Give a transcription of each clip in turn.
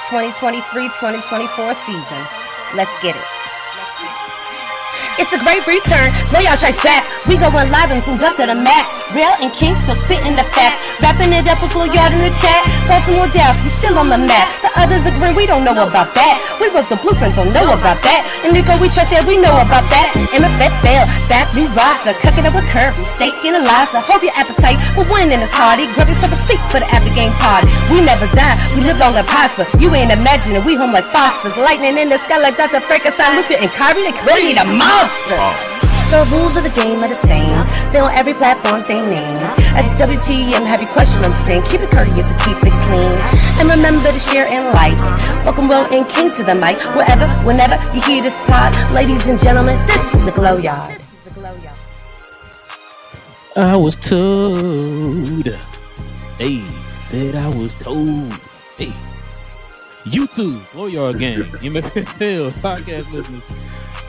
2023-2024 season. Let's get it. It's a great return. Playoff strikes back. We going live and tuned up to the max. Relle and King still spitting the facts. Wrapping it up with a yard in the chat. Baltimore, Dallas, we still on the map. The others agree we don't know about that. We wrote the blueprints, don't know about that. And Nico, we trust that we know about that. MFFL, that new roster. Cooking up with Kirby, steak and Eliza. Hope your appetite for winning is hearty. Grab yourself a seat for the after game party. We never die, we live long and prosper. You ain't imagining we home like phosphorus. Lightning in the sky like Dr. Frankenstein, Luca and Kyrie. They ready to monster. The rules of the game are the same. They're on every platform, same name. At WTM, have your question on screen. Keep it courteous and keep it clean. And remember to share and like. Welcome Relle and King to the mic. Wherever, whenever you hear this pod. Ladies and gentlemen, this is a Glow Yard. I was told. Hey, said I was told. Hey, YouTube, Glow Yard Gang, MFL, podcast listeners.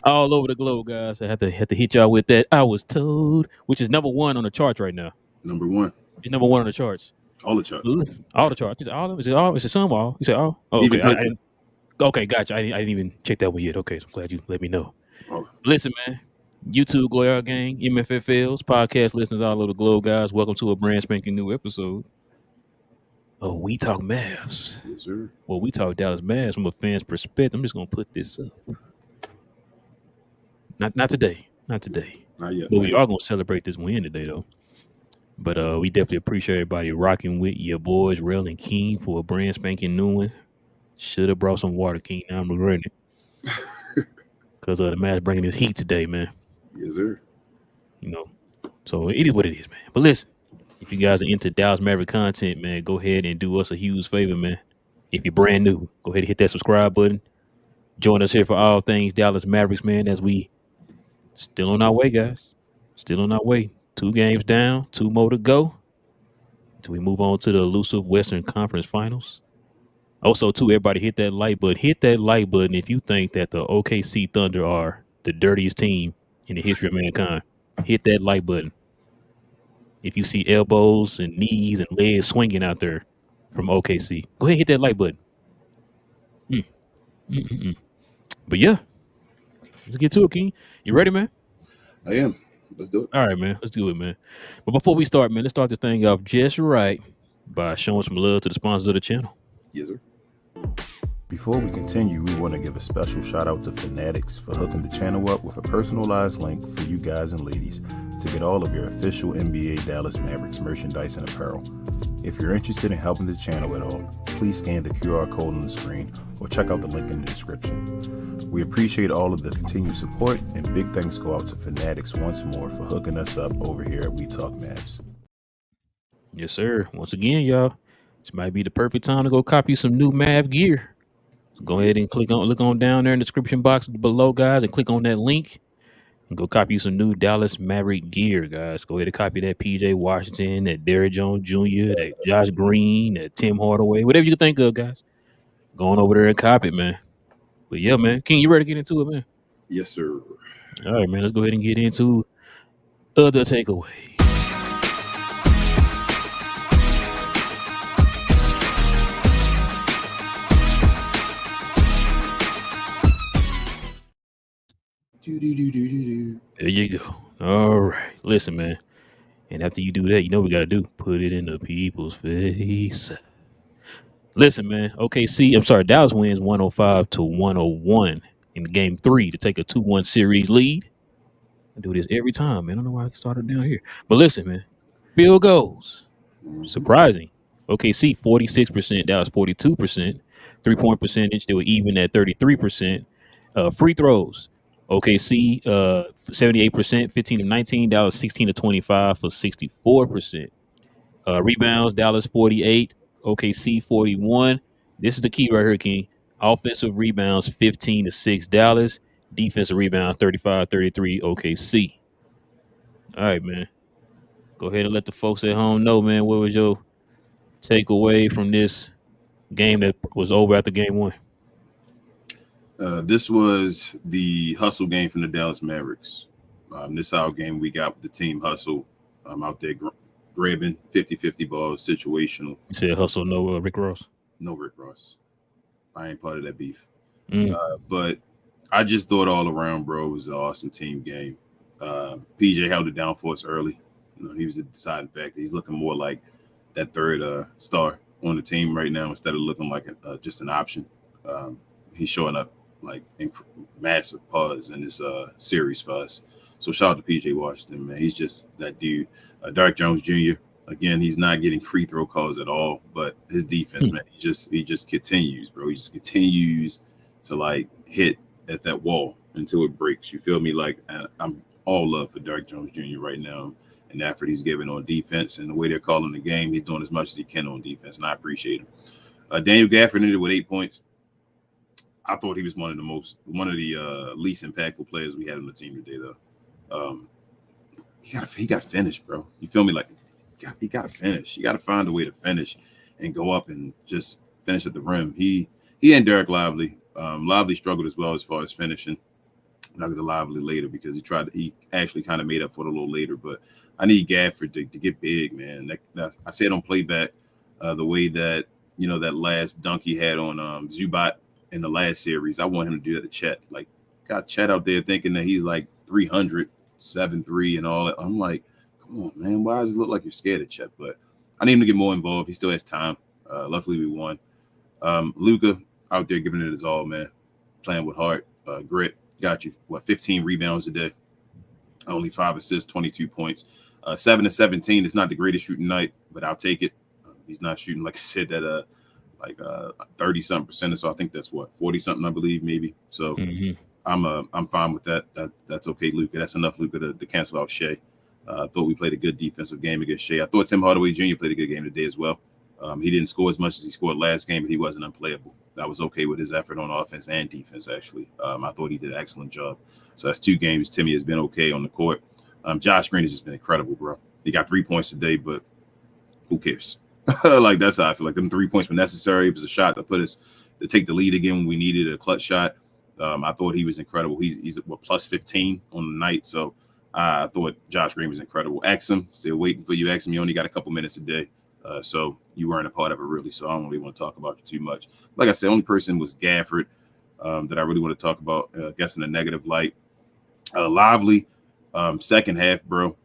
All over the globe, guys. I have to hit y'all with that. I was told, which is number one on the charts right now. Number one. It's number one on the charts. All the charts. All the charts. Is it all of them? Is it all? Is it some all? You said all? Oh, okay. Okay, gotcha. I didn't even check that one yet. Okay, so I'm glad you let me know. Oh. Listen, man. YouTube, Glow Yard Gang, MFFLs, podcast listeners all over the globe, guys. Welcome to a brand spanking new episode. Oh, we talk Mavs. Yes, sir. Well, we talk Dallas Mavs from a fan's perspective. I'm just gonna put this up. Not today. Not yet. But we are gonna celebrate this win today, though. But we definitely appreciate everybody rocking with your boys, Relle and King, for a brand spanking new one. Should have brought some water, King. Now I'm regretting it because the Mavs bringing this heat today, man. Yes, sir. You know, so it is what it is, man. But listen, if you guys are into Dallas Maverick content, man, go ahead and do us a huge favor, man. If you're brand new, go ahead and hit that subscribe button. Join us here for all things Dallas Mavericks, man, as we still on our way, guys. Still on our way. 2 games down, 2 more to go until we move on to the elusive Western Conference Finals. Also, too, everybody hit that like button. Hit that like button if you think that the OKC Thunder are the dirtiest team in the history of mankind. Hit that like button. If you see elbows and knees and legs swinging out there from OKC, go ahead and hit that like button. But yeah. Let's get to it, King. You ready, man? I am. Let's do it. All right, man. Let's do it, man. But before we start, man, let's start this thing off just right by showing some love to the sponsors of the channel. Yes, sir. Before we continue, we want to give a special shout out to Fanatics for hooking the channel up with a personalized link for you guys and ladies to get all of your official NBA Dallas Mavericks merchandise and apparel. If you're interested in helping the channel at all, please scan the QR code on the screen or check out the link in the description. We appreciate all of the continued support, and big thanks go out to Fanatics once more for hooking us up over here at We Talk Mavs. Yes, sir. Once again, y'all, this might be the perfect time to go copy some new Mav gear. So go ahead and look on down there in the description box below, guys, and click on that link and go copy some new Dallas Maverick gear, guys. Go ahead and copy that PJ Washington, that Derrick Jones Jr., that Josh Green, that Tim Hardaway, whatever you can think of, guys. Go on over there and copy it, man. But yeah, man. King, you ready to get into it, man? Yes, sir. All right, man. Let's go ahead and get into other takeaway. There you go. All right. Listen, man. And after you do that, you know what we got to do. Put it in the people's face. Listen, man. Dallas wins 105-101 in game 3 to take a 2-1 series lead. I do this every time, man. I don't know why I started down here. But listen, man. Field goals. Surprising. OKC 46%, Dallas 42%. 3-point percentage, they were even at 33%. Free throws. OKC 78%, 15 of 19. Dallas 16 of 25 for 64%. Rebounds, Dallas 48. OKC 41. This is the key right here, King. Offensive rebounds 15 to 6 Dallas. Defensive rebounds 35-33 OKC. All right, man. Go ahead and let the folks at home know, man, what was your takeaway from this game that was over after game 1? This was the hustle game from the Dallas Mavericks. This our game we got with the team hustle. Out there grabbing 50-50 balls, situational. You said hustle, no Rick Ross? No Rick Ross. I ain't part of that beef. Mm. But I just thought all around, bro, it was an awesome team game. PJ held it down for us early. He was the deciding factor. He's looking more like that third star on the team right now instead of looking like just an option. He's showing up like massive pause in this series for us. So shout out to PJ Washington, man. He's just that dude. Derek Jones Jr. Again, he's not getting free throw calls at all, but his defense, man, he just continues, bro. He just continues to like hit at that wall until it breaks. You feel me? Like I'm all love for Derek Jones Jr. right now and the effort he's giving on defense and the way they're calling the game. He's doing as much as he can on defense, and I appreciate him. Daniel Gafford ended with 8 points. I thought he was one of the least impactful players we had on the team today, though. He got to finish, bro. You feel me? Like he got to finish. You got to find a way to finish and go up and just finish at the rim. He and Derek Lively. Lively struggled as well as far as finishing. I'll get to Lively later because he actually kind of made up for it a little later. But I need Gafford to get big, man. I said on Playback the way that that last dunk he had on Zubac in the last series. I want him to do that to Chet. Like, got Chet out there thinking that he's like 300, 7'3", and all that. I'm like, come on, man. Why does it look like you're scared of Chet? But I need him to get more involved. He still has time. Luckily, we won. Luka out there giving it his all, man. Playing with heart, grit. Got you, 15 rebounds a day. Only 5 assists, 22 points. 7 of 17 is not the greatest shooting night, but I'll take it. He's not shooting, like I said, that 30-something%. So I think that's 40-something, I believe, maybe. So I'm fine with that. That's okay, Luka. That's enough, Luka, to cancel out Shea. I thought we played a good defensive game against Shea. I thought Tim Hardaway Jr. played a good game today as well. He didn't score as much as he scored last game, but he wasn't unplayable. I was okay with his effort on offense and defense, actually. I thought he did an excellent job. So that's 2 games. Timmy has been okay on the court. Josh Green has just been incredible, bro. He got 3 points today, but who cares? Like, that's how I feel. Like, them 3 points were necessary. It was a shot to take the lead again when we needed a clutch shot. I thought he was incredible. He's plus 15 on the night. So I thought Josh Green was incredible. Exum, still waiting for you, Exum. You only got a couple minutes a day. So you weren't a part of it, really. So I don't really want to talk about you too much. Like I said, only person was Gafford that I really want to talk about, I guess, in a negative light. Lively, second half, bro.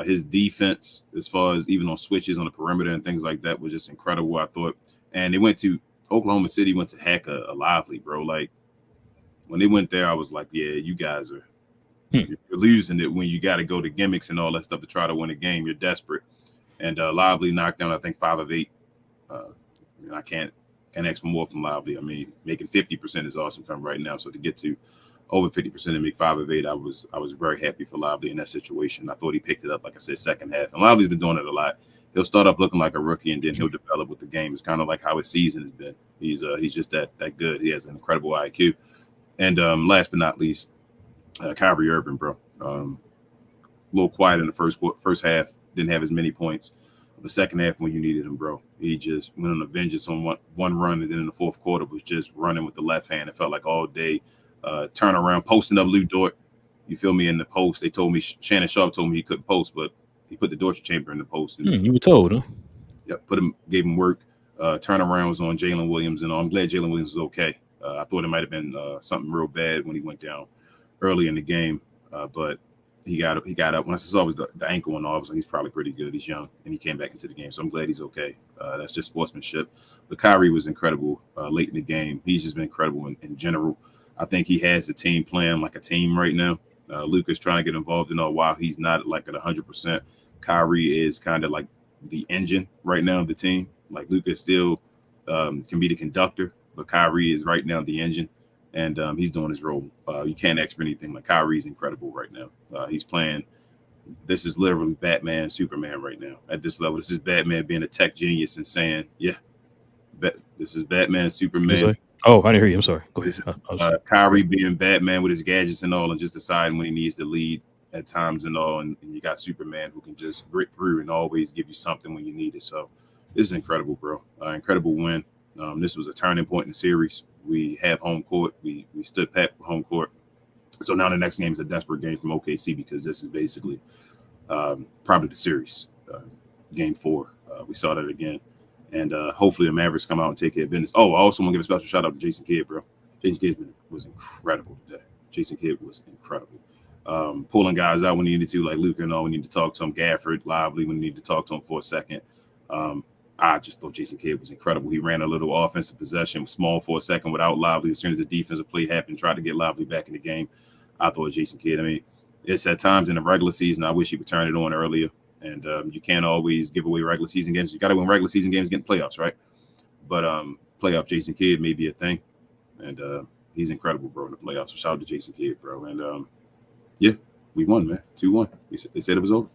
His defense, as far as even on switches on the perimeter and things like that, was just incredible, I thought. And they went to Oklahoma City, went to hack a Lively, bro. Like, when they went there, I was like, yeah, you guys are you're losing it when you got to go to gimmicks and all that stuff to try to win a game. You're desperate. And Lively knocked down, I think, 5 of 8. I can't ask for more from Lively. I mean, making 50% is awesome from right now. So to get to over 50% and make 5 of 8, I was very happy for Lively in that situation. I thought he picked it up, like I said, second half. And Lively's been doing it a lot. He'll start off looking like a rookie, and then he'll develop with the game. It's kind of like how his season has been. He's just that good. He has an incredible IQ. And last but not least, Kyrie Irving, bro. A little quiet in the first half. Didn't have as many points. The second half, when you needed him, bro, he just went on a vengeance on one run, and then in the fourth quarter was just running with the left hand. It felt like all day. Turn around, posting up Lou Dort. You feel me? In the post, they told me Shannon Sharp told me he couldn't post, but he put the torture chamber in the post. And, you were told, huh? Yep, gave him work. Turnarounds on Jalen Williams, and I'm glad Jalen Williams was okay. I thought it might have been something real bad when he went down early in the game, but he got up. When I saw it was the ankle and all, I was like, he's probably pretty good. He's young, and he came back into the game, so I'm glad he's okay. That's just sportsmanship. But Kyrie was incredible late in the game. He's just been incredible in general. I think he has the team playing like a team right now. Luka's trying to get involved in all while he's not like at 100%. Kyrie is kind of like the engine right now of the team. Like, Luka still can be the conductor, but Kyrie is right now the engine. And he's doing his role. You can't ask for anything. Like, Kyrie's incredible right now. He's playing. This is literally Batman, Superman right now at this level. This is Batman being a tech genius and saying, yeah, this is Batman, Superman. Oh, I didn't hear you. I'm sorry. Go ahead. Kyrie being Batman with his gadgets and all, and just deciding when he needs to lead at times and all. And you got Superman who can just grit through and always give you something when you need it. So this is incredible, bro. Incredible win. This was a turning point in the series. We have home court. We stood pat for home court. So now the next game is a desperate game from OKC because this is basically probably the series, game 4. We saw that again. And hopefully the Mavericks come out and take care of business. Oh, I also want to give a special shout out to Jason Kidd, bro. Jason Kidd was incredible today. Jason Kidd was incredible. Pulling guys out when he needed to, like Luka and all. We need to talk to him. Gafford, Lively, when we need to talk to him for a second. I just thought Jason Kidd was incredible. He ran a little offensive possession, was small for a second without Lively. As soon as the defensive play happened, tried to get Lively back in the game. I thought Jason Kidd, I mean, it's at times in the regular season, I wish he would turn it on earlier. And you can't always give away regular season games. You got to win regular season games, get in playoffs, right? But playoff Jason Kidd may be a thing. And he's incredible, bro, in the playoffs. So shout out to Jason Kidd, bro. And yeah, we won, man. 2-1. They said it was over.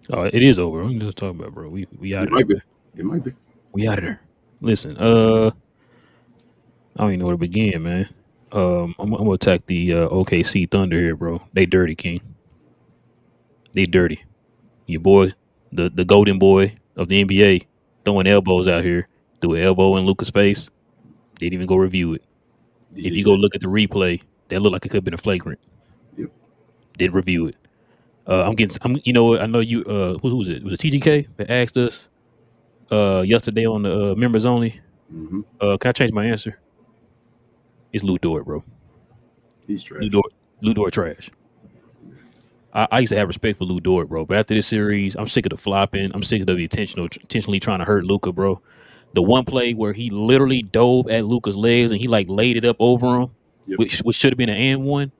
Oh, it is over. We just talk about, bro. We out of there. It might be. We out of there. Listen, I don't even know where to begin, man. I'm gonna attack the OKC Thunder here, bro. They dirty, King. They dirty. Your boy, the golden boy of the NBA, throwing elbows out here. Threw an elbow in Luka's face. Didn't even go review it. If you go look at the replay, that looked like it could have been a flagrant. Yep. Didn't review it. You know what? I know you. Who was it? Was it TGK that asked us yesterday on the members only? Mm-hmm. Can I change my answer? It's Lou Dort, bro. He's trash. Lou Dort trash. I used to have respect for Lou Dort, bro. But after this series, I'm sick of the flopping. I'm sick of the intentionally trying to hurt Luka, bro. The one play where he literally dove at Luka's legs and he like laid it up over him, yep. which should have been an and one.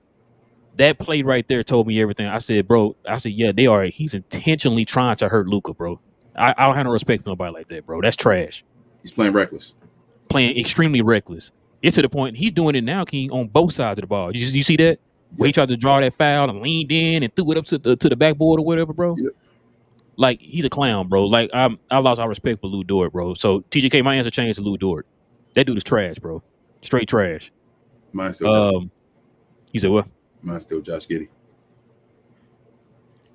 That play right there told me everything. I said, yeah, they are. He's intentionally trying to hurt Luka, bro. I don't have no respect for nobody like that, bro. That's trash. He's playing reckless. Playing extremely reckless. It's to the point he's doing it now, King, on both sides of the ball. You see that? Where he tried to draw that foul and leaned in and threw it up to the backboard or whatever, bro. Yep. Like, he's a clown, bro. Like, I lost all respect for Lou Dort, bro. So, TGK, my answer changed to Lou Dort. That dude is trash, bro. Straight trash. Mine's still You said what? Mine's still Josh Giddey.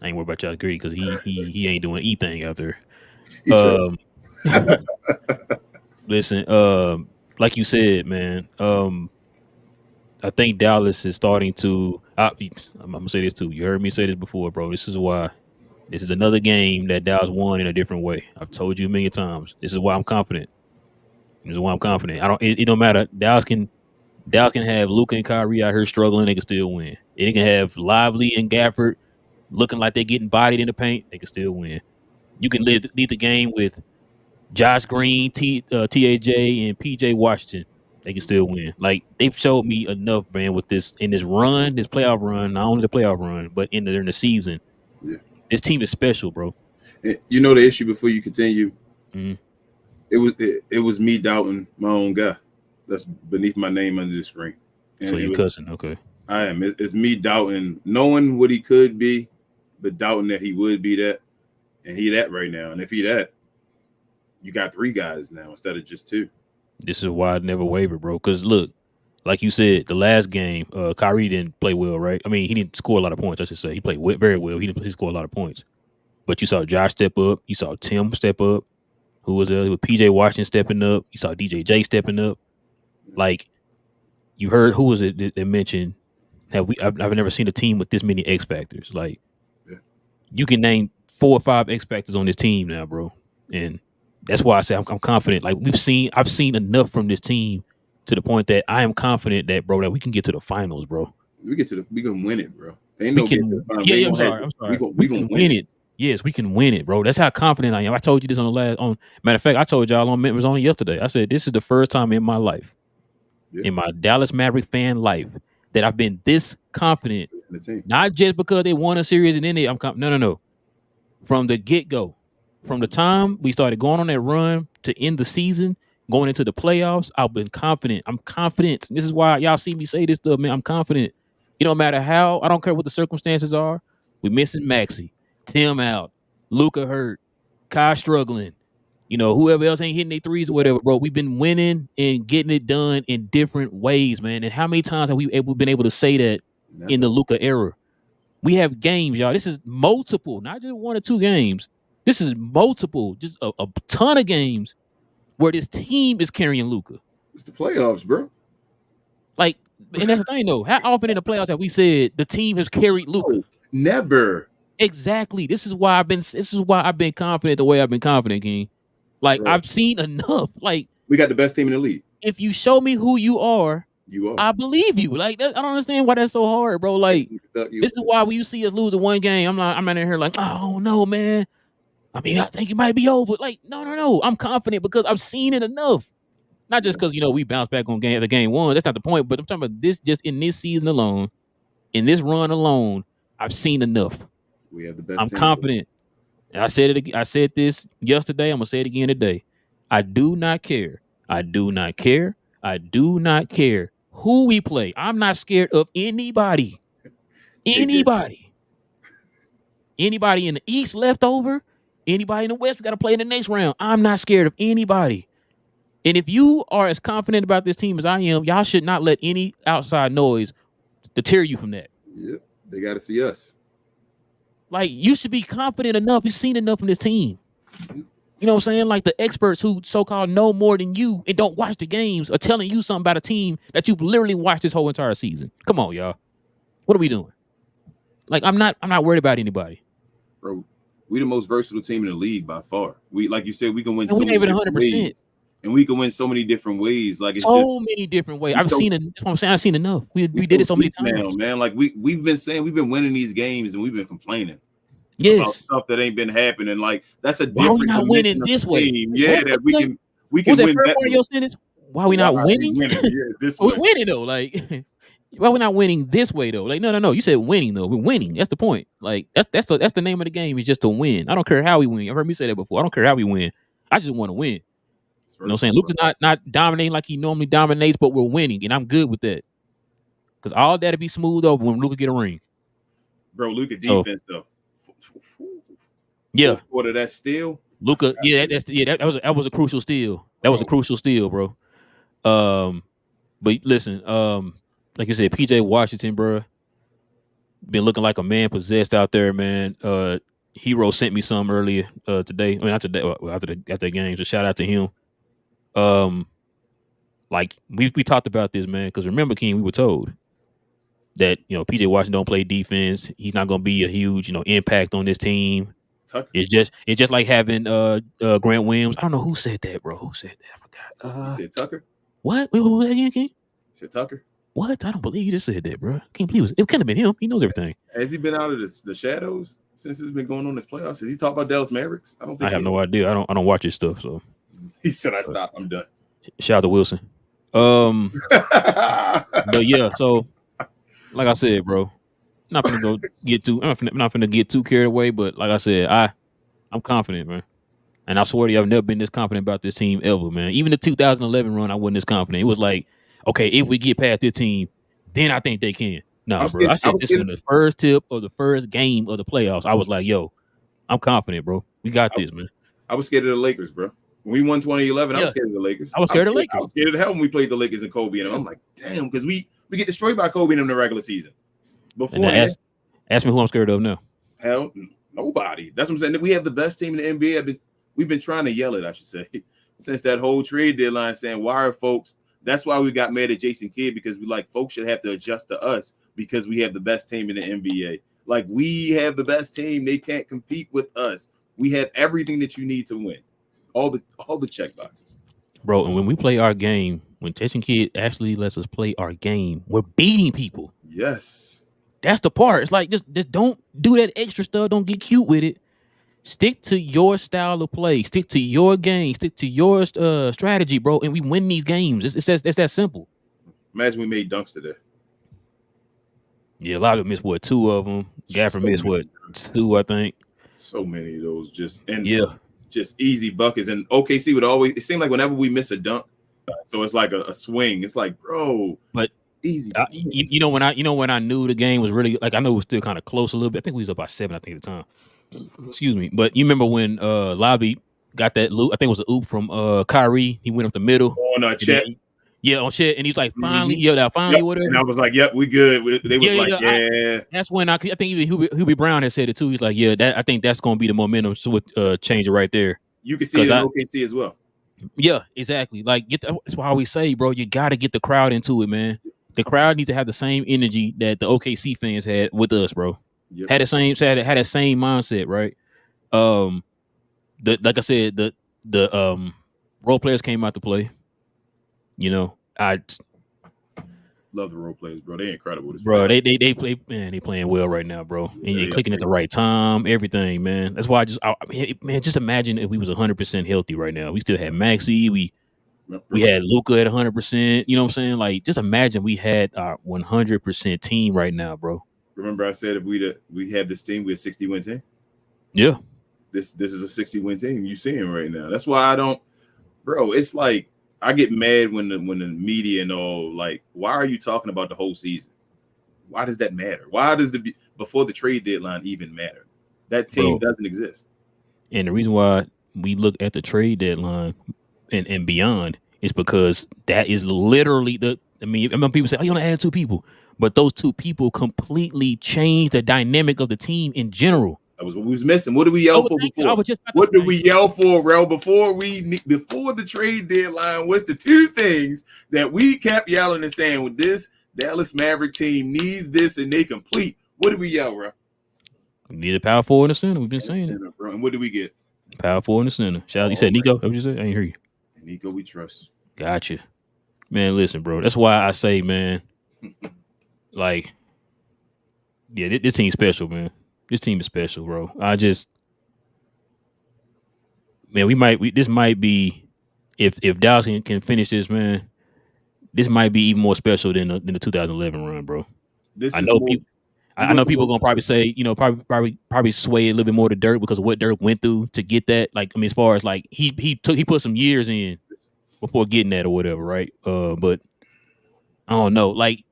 I ain't worried about Josh Giddey because he ain't doing anything out there. Listen, like you said, man, I think Dallas is starting to. I'm gonna say this too. You heard me say this before, bro. This is why. This is another game that Dallas won in a different way. I've told you a million times. This is why I'm confident. It don't matter. Dallas can have Luka and Kyrie out here struggling. They can still win. They can have Lively and Gafford looking like they're getting bodied in the paint. They can still win. You can lead the game with Josh Green, TAJ, and PJ Washington. They can still win. Like, they've showed me enough, man, with this playoff run, not only the playoff run, but during the season. Yeah. This team is special, bro. You know the issue before you continue? Mm-hmm. It was me doubting my own guy. That's beneath my name under the screen. And so you're cussing, okay. I am. It's me doubting, knowing what he could be, but doubting that he would be that. And he that right now. And if he that, you got 3 guys now instead of just 2. This is why I never wavered, bro. Because, look, like you said, the last game, Kyrie didn't play well, right? I mean, he didn't score a lot of points, I should say. He played very well. He scored a lot of points. But you saw Josh step up. You saw Tim step up. Who was there? With PJ Washington stepping up. You saw DJJ stepping up. Like, you heard, who was it that mentioned, I've never seen a team with this many X factors. Like, you can name 4 or 5 X factors on this team now, bro. And that's why I say I'm confident. Like, I've seen enough from this team to the point that I am confident that, bro, that we can get to the finals, bro. We can win it, bro. I'm sorry. We can win it. Yes, we can win it, bro. That's how confident I am. I told you this matter of fact, I told y'all on members only yesterday. I said, this is the first time in my life, in my Dallas Mavericks fan life, that I've been this confident. Not just because they won a series and then no. From the get-go, from the time we started going on that run to end the season, going into the playoffs, I've been confident. I'm confident. This is why y'all see me say this stuff, man. I'm confident. It don't matter how. I don't care what the circumstances are. We're missing Maxey, Tim out, Luka hurt, Kai struggling. You know, whoever else ain't hitting their threes or whatever, bro. We've been winning and getting it done in different ways, man. And how many times have we been able to say that in the Luka era? We have games, y'all. This is multiple, not just 1 or 2 games. This is multiple, just a ton of games where this team is carrying Luka. It's the playoffs, bro. Like, and that's the thing, though. How often in the playoffs have we said the team has carried Luka? No, never. Exactly. This is why I've been confident the way I've been confident, King. Like, Bro, I've seen enough. Like, we got the best team in the league. if you show me who you are, You are. I believe you. Like, I don't understand why that's so hard, bro. Like, this is why when you see us lose one game, I'm not in here like, oh no, man. I mean, I think it might be over. Like, no. I'm confident because I've seen it enough. Not just because we bounced back on the game one. That's not the point. But I'm talking about this just in this season alone, in this run alone. I've seen enough. We have the best. I'm confident. And I said this yesterday. I'm gonna say it again today. I do not care. I do not care. I do not care who we play. I'm not scared of anybody. Anybody. Anybody in the East left over. Anybody in the West, we got to play in the next round. I'm not scared of anybody. And if you are as confident about this team as I am, y'all should not let any outside noise deter you from that. Yep, they got to see us. Like, you should be confident enough. You've seen enough in this team. You know what I'm saying? Like, the experts who so-called know more than you and don't watch the games are telling you something about a team that you've literally watched this whole entire season. Come on, y'all. What are we doing? Like, I'm not worried about anybody. Bro, we the most versatile team in the league by far. We, like you said, we can win and so many 100%. ways. And we can win so many different ways. Like, it's so many different ways. I've seen it. That's what I'm saying. I've seen enough. We did it so many times. Now, man. Like, we've been saying we've been winning these games and we've been complaining. Yes. About stuff that ain't been happening. Like, that's a different. Why we not winning this way? Yeah, that we can win that. Part of your sentence? Why we not winning? Yeah, this way. We're winning though. Like, why we not winning this way though? Like, no. You said winning though. We're winning. That's the point. Like, that's the name of the game is just to win. I don't care how we win. I've heard me say that before. I don't care how we win. I just want to win. You know what I'm saying? Luka's not dominating like he normally dominates, but we're winning, and I'm good with that. Because all that'll be smooth over when Luka get a ring. Bro, Luka defense though. Yeah. Quarter that steal. Luka, that was a crucial steal. That was a crucial steal, bro. But listen, like you said, PJ Washington, bro, been looking like a man possessed out there, man. Hero sent me some earlier today. I mean, not today, after the game. So shout out to him. Like we talked about this, man, because remember, King, we were told that PJ Washington don't play defense. He's not gonna be a huge impact on this team. Tucker. It's just like having Grant Williams. I don't know who said that, bro. Who said that? I forgot. You said Tucker? What? Wait, again, King? You said Tucker? What? I don't believe you just said that, bro. Can't believe it could have been him. He knows everything. Has he been out of the shadows since it's been going on this playoffs? Has he talked about Dallas Mavericks? I have no idea. I don't watch his stuff. So he said, "I stopped. I'm done." Shout out to Wilson. But yeah. So, like I said, bro, I'm not gonna get too carried away. But like I said, I'm confident, man. And I swear to you, I've never been this confident about this team ever, man. Even the 2011 run, I wasn't this confident. It was like, okay, if we get past this team, then I think they can. No, bro. I said this from the first tip of the first game of the playoffs. I was like, yo, I'm confident, bro. We got this, man. I was scared of the Lakers, bro. When we won 2011, I was scared of the Lakers. I was scared of the Lakers. I was scared of hell when we played the Lakers and Kobe and them. I'm like, damn, because we get destroyed by Kobe and them in the regular season. Before ask me who I'm scared of now. Hell, nobody. That's what I'm saying. We have the best team in the NBA. We've been trying to yell it, I should say, since that whole trade deadline saying, why are folks? That's why we got mad at Jason Kidd, because we like folks should have to adjust to us because we have the best team in the NBA. Like, we have the best team. They can't compete with us. We have everything that you need to win. All the check boxes. Bro, and when we play our game, when Jason Kidd actually lets us play our game, we're beating people. Yes. That's the part. It's like, just don't do that extra stuff. Don't get cute with it. Stick to your style of play. Stick to your game. Stick to your strategy, bro. And we win these games. It's that simple. Imagine we made dunks today. Yeah, a lot of them missed, 2 of them. Gaffer missed, 2, I think. So many of those just easy buckets. And OKC would always, it seemed like whenever we miss a dunk, so it's like a swing. It's like, bro, but easy. When I knew the game was really, like, I know it was still kind of close a little bit. I think we was up by 7, I think, at the time. Excuse me. But you remember when Lobby got that loop? I think it was an oop from Kyrie. He went up the middle. On Chet. Yeah, on Chet. And he's like, finally, whatever. And I was like, yep, we good. They was yeah. That's when I think even Hubie Brown had said it too. He's like, I think that's going to be the momentum changer right there. You can see it in OKC as well. Yeah, exactly. Like, that's why we say, bro, you got to get the crowd into it, man. The crowd needs to have the same energy that the OKC fans had with us, bro. Yep. Had that same mindset, right? Like I said, the role players came out to play. You know, I love the role players, bro. They're incredible. Bro, they play, man. They playing well right now, bro. And they clicking at the right time, everything, man. That's why man, just imagine if we was 100% healthy right now. We still had Maxey, we had Luka at 100%. You know what I'm saying? Like, just imagine we had our 100% team right now, bro. Remember, I said if we had this team, we're a 60-win team. Yeah, this is a 60-win team. You see him right now. That's why I don't, bro. It's like I get mad when the media and all, like, why are you talking about the whole season? Why does that matter? Why does before the trade deadline even matter? That team doesn't exist. And the reason why we look at the trade deadline and beyond is because that is literally I remember people say, "Oh, you want to add 2 people," but those 2 people completely change the dynamic of the team in general. That was what we was missing. What did we yell for before? What did we yell for, Rel? Before the trade deadline, what's the 2 things that we kept yelling and saying, with this Dallas Maverick team needs this and they complete? What did we yell, Rel? We need a power forward in the center. We've been saying center, bro. And what did we get? Power forward in the center. Shout out, you said Nico? What you said? I didn't hear you. Nico, we trust. Gotcha. Man, listen, bro. That's why I say, man, like, yeah, this team's special, man. This team is special, bro. This might be, if Dallas can finish this, man, this might be even more special than the 2011 run, bro. I know people are gonna probably say, you know, probably sway a little bit more to Dirk because of what Dirk went through to get that. Like, I mean, as far as like he put some years in before getting that or whatever, right? But I don't know. Like,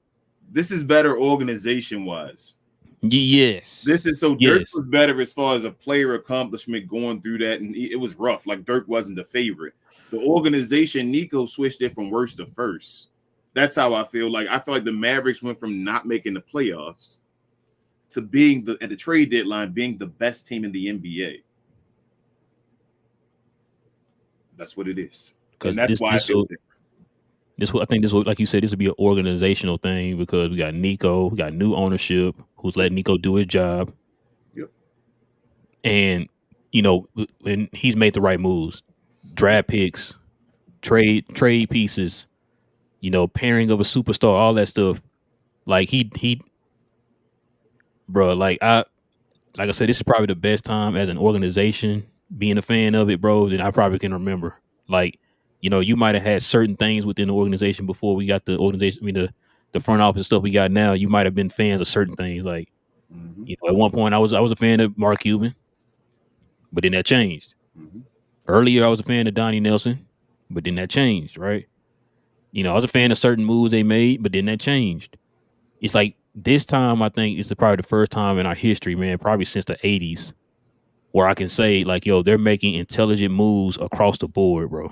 this is better organization wise. Yes. Dirk was better as far as a player accomplishment going through that, and it was rough. Like, Dirk wasn't the favorite. The organization, Nico switched it from worst to first. That's how I feel. Like, I feel like the Mavericks went from not making the playoffs to being at the trade deadline being the best team in the NBA. That's what it is. And that's why I feel different. I think this, like you said, this would be an organizational thing because we got Nico, we got new ownership who's letting Nico do his job. Yep. And, you know, and he's made the right moves. Draft picks, trade pieces, you know, pairing of a superstar, all that stuff. Like bro, like I said, this is probably the best time as an organization, being a fan of it, bro, that I probably can remember. Like, you know, you might have had certain things within the organization before we got the organization. I mean, the front office stuff we got now. You might have been fans of certain things. Like, you know, at one point I was a fan of Mark Cuban, but then that changed. Earlier I was a fan of Donnie Nelson, but then that changed, right? You know, I was a fan of certain moves they made, but then that changed. It's like this time I think it's probably the first time in our history, man, probably since the 80s, where I can say, like, yo, they're making intelligent moves across the board, bro.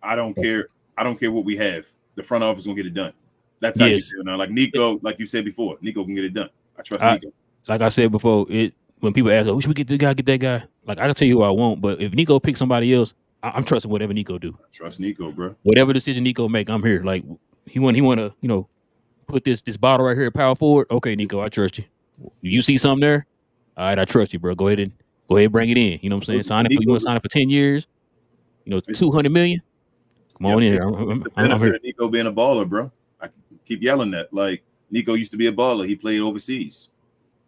I don't care. I don't care what we have. The front office gonna get it done. That's how you feel now. Like Nico, like you said before, Nico can get it done. I trust Nico. Like I said before, when people ask, "Oh, should we get that guy?" Like, I can tell you who I want, but if Nico picks somebody else, I'm trusting whatever Nico do. I trust Nico, bro. Whatever decision Nico make, I'm here. Like, he want to, you know, put this bottle right here at power forward. Okay, Nico, I trust you. You see something there? All right, I trust you, bro. Go ahead and bring it in. You know what I'm saying? You want to sign it for 10 years? You know, $200 million. Come on in. I'm here. Nico being a baller, bro. I keep yelling that. Like, Nico used to be a baller. He played overseas.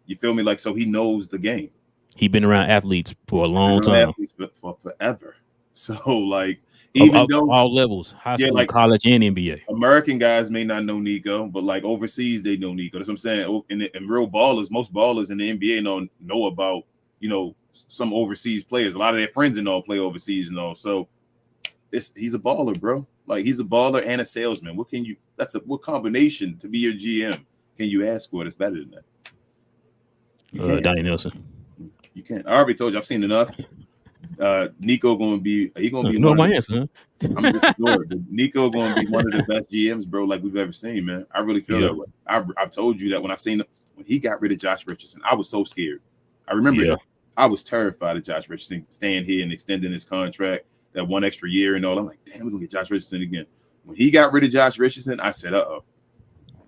You feel me? Like, so he knows the game. He been around athletes for a long time. Athletes for forever. So, like, even though all levels, high school, like, college, and NBA. American guys may not know Nico, but like overseas, they know Nico. That's what I'm saying. And real ballers, most ballers in the NBA know about, you know, some overseas players. A lot of their friends and all play overseas and all. So he's a baller, bro. Like, he's a baller and a salesman. What combination to be your GM can you ask for that's better than that? Donnie Nelson. You can't. I already told you. I've seen enough. Nico gonna be. He gonna be. You know my answer. Huh? I'm just adored. Nico gonna be one of the best GMs, bro, like we've ever seen, man. I really feel that way. I've told you that when he got rid of Josh Richardson, I was so scared. I remember that. I was terrified of Josh Richardson staying here and extending his contract that 1 extra year and all. I'm like, damn, we're gonna get Josh Richardson again. When he got rid of Josh Richardson, I said,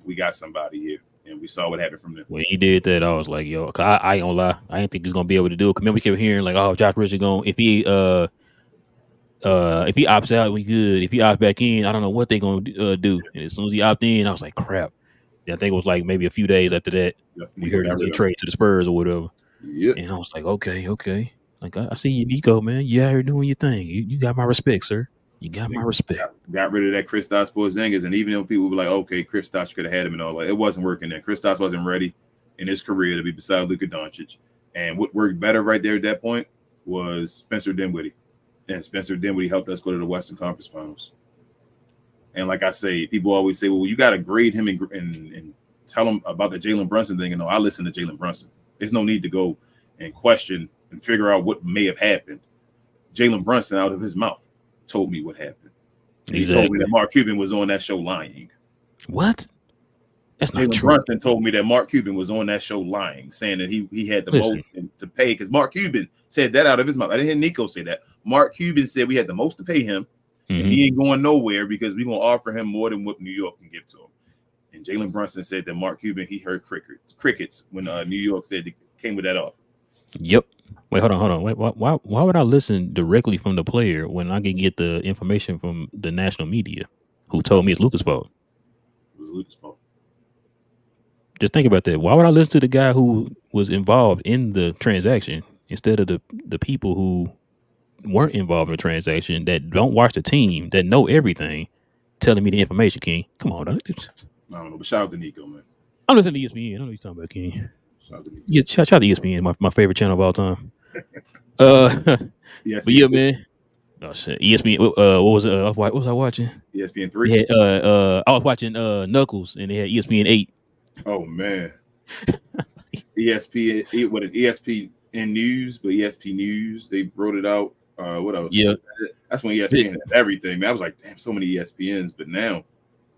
we got somebody here. And we saw what happened from there. When he did that, I was like, yo, I ain't gonna lie. I didn't think he was gonna be able to do it. Remember, we kept hearing like, oh, Josh Richardson if he if he opts out, we good. If he opts back in, I don't know what they're gonna do. And as soon as he opted in, I was like, crap. I think it was like maybe a few days after that, we heard him get traded to the Spurs or whatever. Yep. And I was like, okay. Like, I see you, Nico, man. You out here doing your thing. You got my respect, sir. You got my respect. Got rid of that Kristaps Porzingis, and even though people were like, okay, Kristaps could have had him and all that, it wasn't working there. Kristaps wasn't ready in his career to be beside Luka Doncic. And what worked better right there at that point was Spencer Dinwiddie. And Spencer Dinwiddie helped us go to the Western Conference Finals. And like I say, people always say, well, you got to grade him and tell him about the Jalen Brunson thing. And no, I listen to Jalen Brunson. There's no need to go and question and figure out what may have happened. Jalen Brunson, out of his mouth, told me what happened. Exactly. He told me that Mark Cuban was on that show lying. What? That's not Jalen true. Brunson told me that Mark Cuban was on that show lying, saying that he had the most to pay, because Mark Cuban said that out of his mouth. I didn't hear Nico say that. Mark Cuban said we had the most to pay him. And he ain't going nowhere because we're going to offer him more than what New York can give to him. And Jalen Brunson said that Mark Cuban, he heard crickets when New York said it came with that offer. Yep. Wait, hold on. Wait, why would I listen directly from the player when I can get the information from the national media who told me it's Luka's fault? It was Luka's fault. Just think about that. Why would I listen to the guy who was involved in the transaction instead of the people who weren't involved in the transaction, that don't watch the team, that know everything, telling me the information, King? Come on. I don't know, but shout out to Nico, man. I'm listening to ESPN. I know what you're talking about, King. Shout out to Nico. Yeah, shout out to ESPN, my favorite channel of all time. But yeah, man. Oh shit, ESPN. What was what was I watching? ESPN 3. Yeah, I was watching Knuckles, and they had ESPN 8. Oh man. ESPN. What is ESPN News? But ESPN News, they wrote it out. What else? Yeah, that's when ESPN had everything. Man, I was like, damn, so many ESPNs. But now,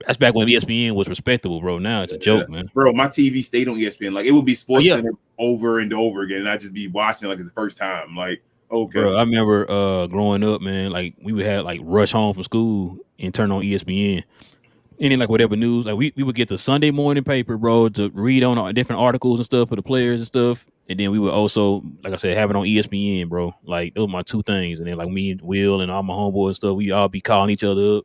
that's back when ESPN was respectable, bro. Now it's a joke, man. Bro, my TV stayed on ESPN. Like, it would be Sports Center over and over again, and I'd just be watching like it's the first time. Like, okay. Bro, I remember growing up, man. Like, we would have like rush home from school and turn on ESPN. And then, like, whatever news, like we would get the Sunday morning paper, bro, to read on all different articles and stuff for the players and stuff. And then we would also, like I said, have it on ESPN, bro. Like, those were my two things. And then, like, me and Will and all my homeboys and stuff, we all be calling each other up.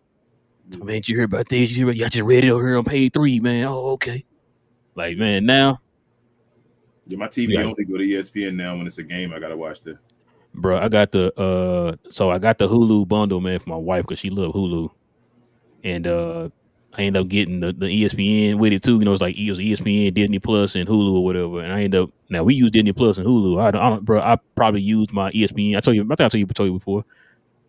Man, did you hear about this? I just read it over here on page 3, man. Oh, okay. Like, man, now. Yeah, my TV only go to ESPN now when it's a game. I gotta watch that. Bro, I got the Hulu bundle, man, for my wife because she loved Hulu. And I ended up getting the ESPN with it too. You know, it was ESPN, Disney Plus, and Hulu or whatever. And I ended up, now we use Disney Plus and Hulu. I don't, bro. I probably used my ESPN. I told you before.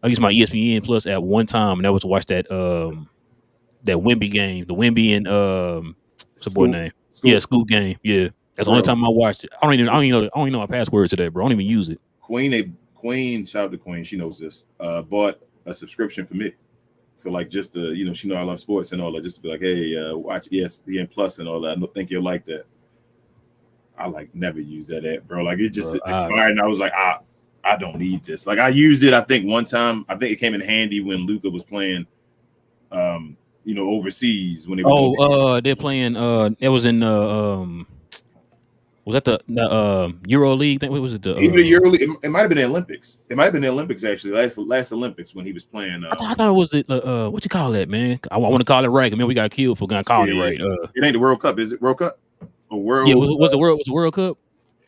I used my ESPN Plus at one time, and that was to watch that Wemby game, the Wemby and what's the boy name? Scoop. Yeah, Scoop game. Yeah, that's the only time I watched it. I don't even know my password today, bro. I don't even use it. Queen, shout out to Queen. She knows this. Bought a subscription for me. For like just to, you know, she know I love sports and all that, just to be like, hey, watch ESPN Plus and all that. I don't think you'll like that. I like never use that app, bro. Like, it just expired, and I was like, I don't need this. Like, I used it, I think one time. I think it came in handy when Luka was playing, you know, overseas when they were they're playing. It was in was that the Euro League? What was it? Even the Euro League. It might have been the Olympics. It might have been the Olympics actually. Last Olympics when he was playing. I thought it was what you call that, man? I want to call it right. I mean, we got killed for gonna call it right. It ain't the World Cup, is it? World Cup or World? Yeah, was the World Cup?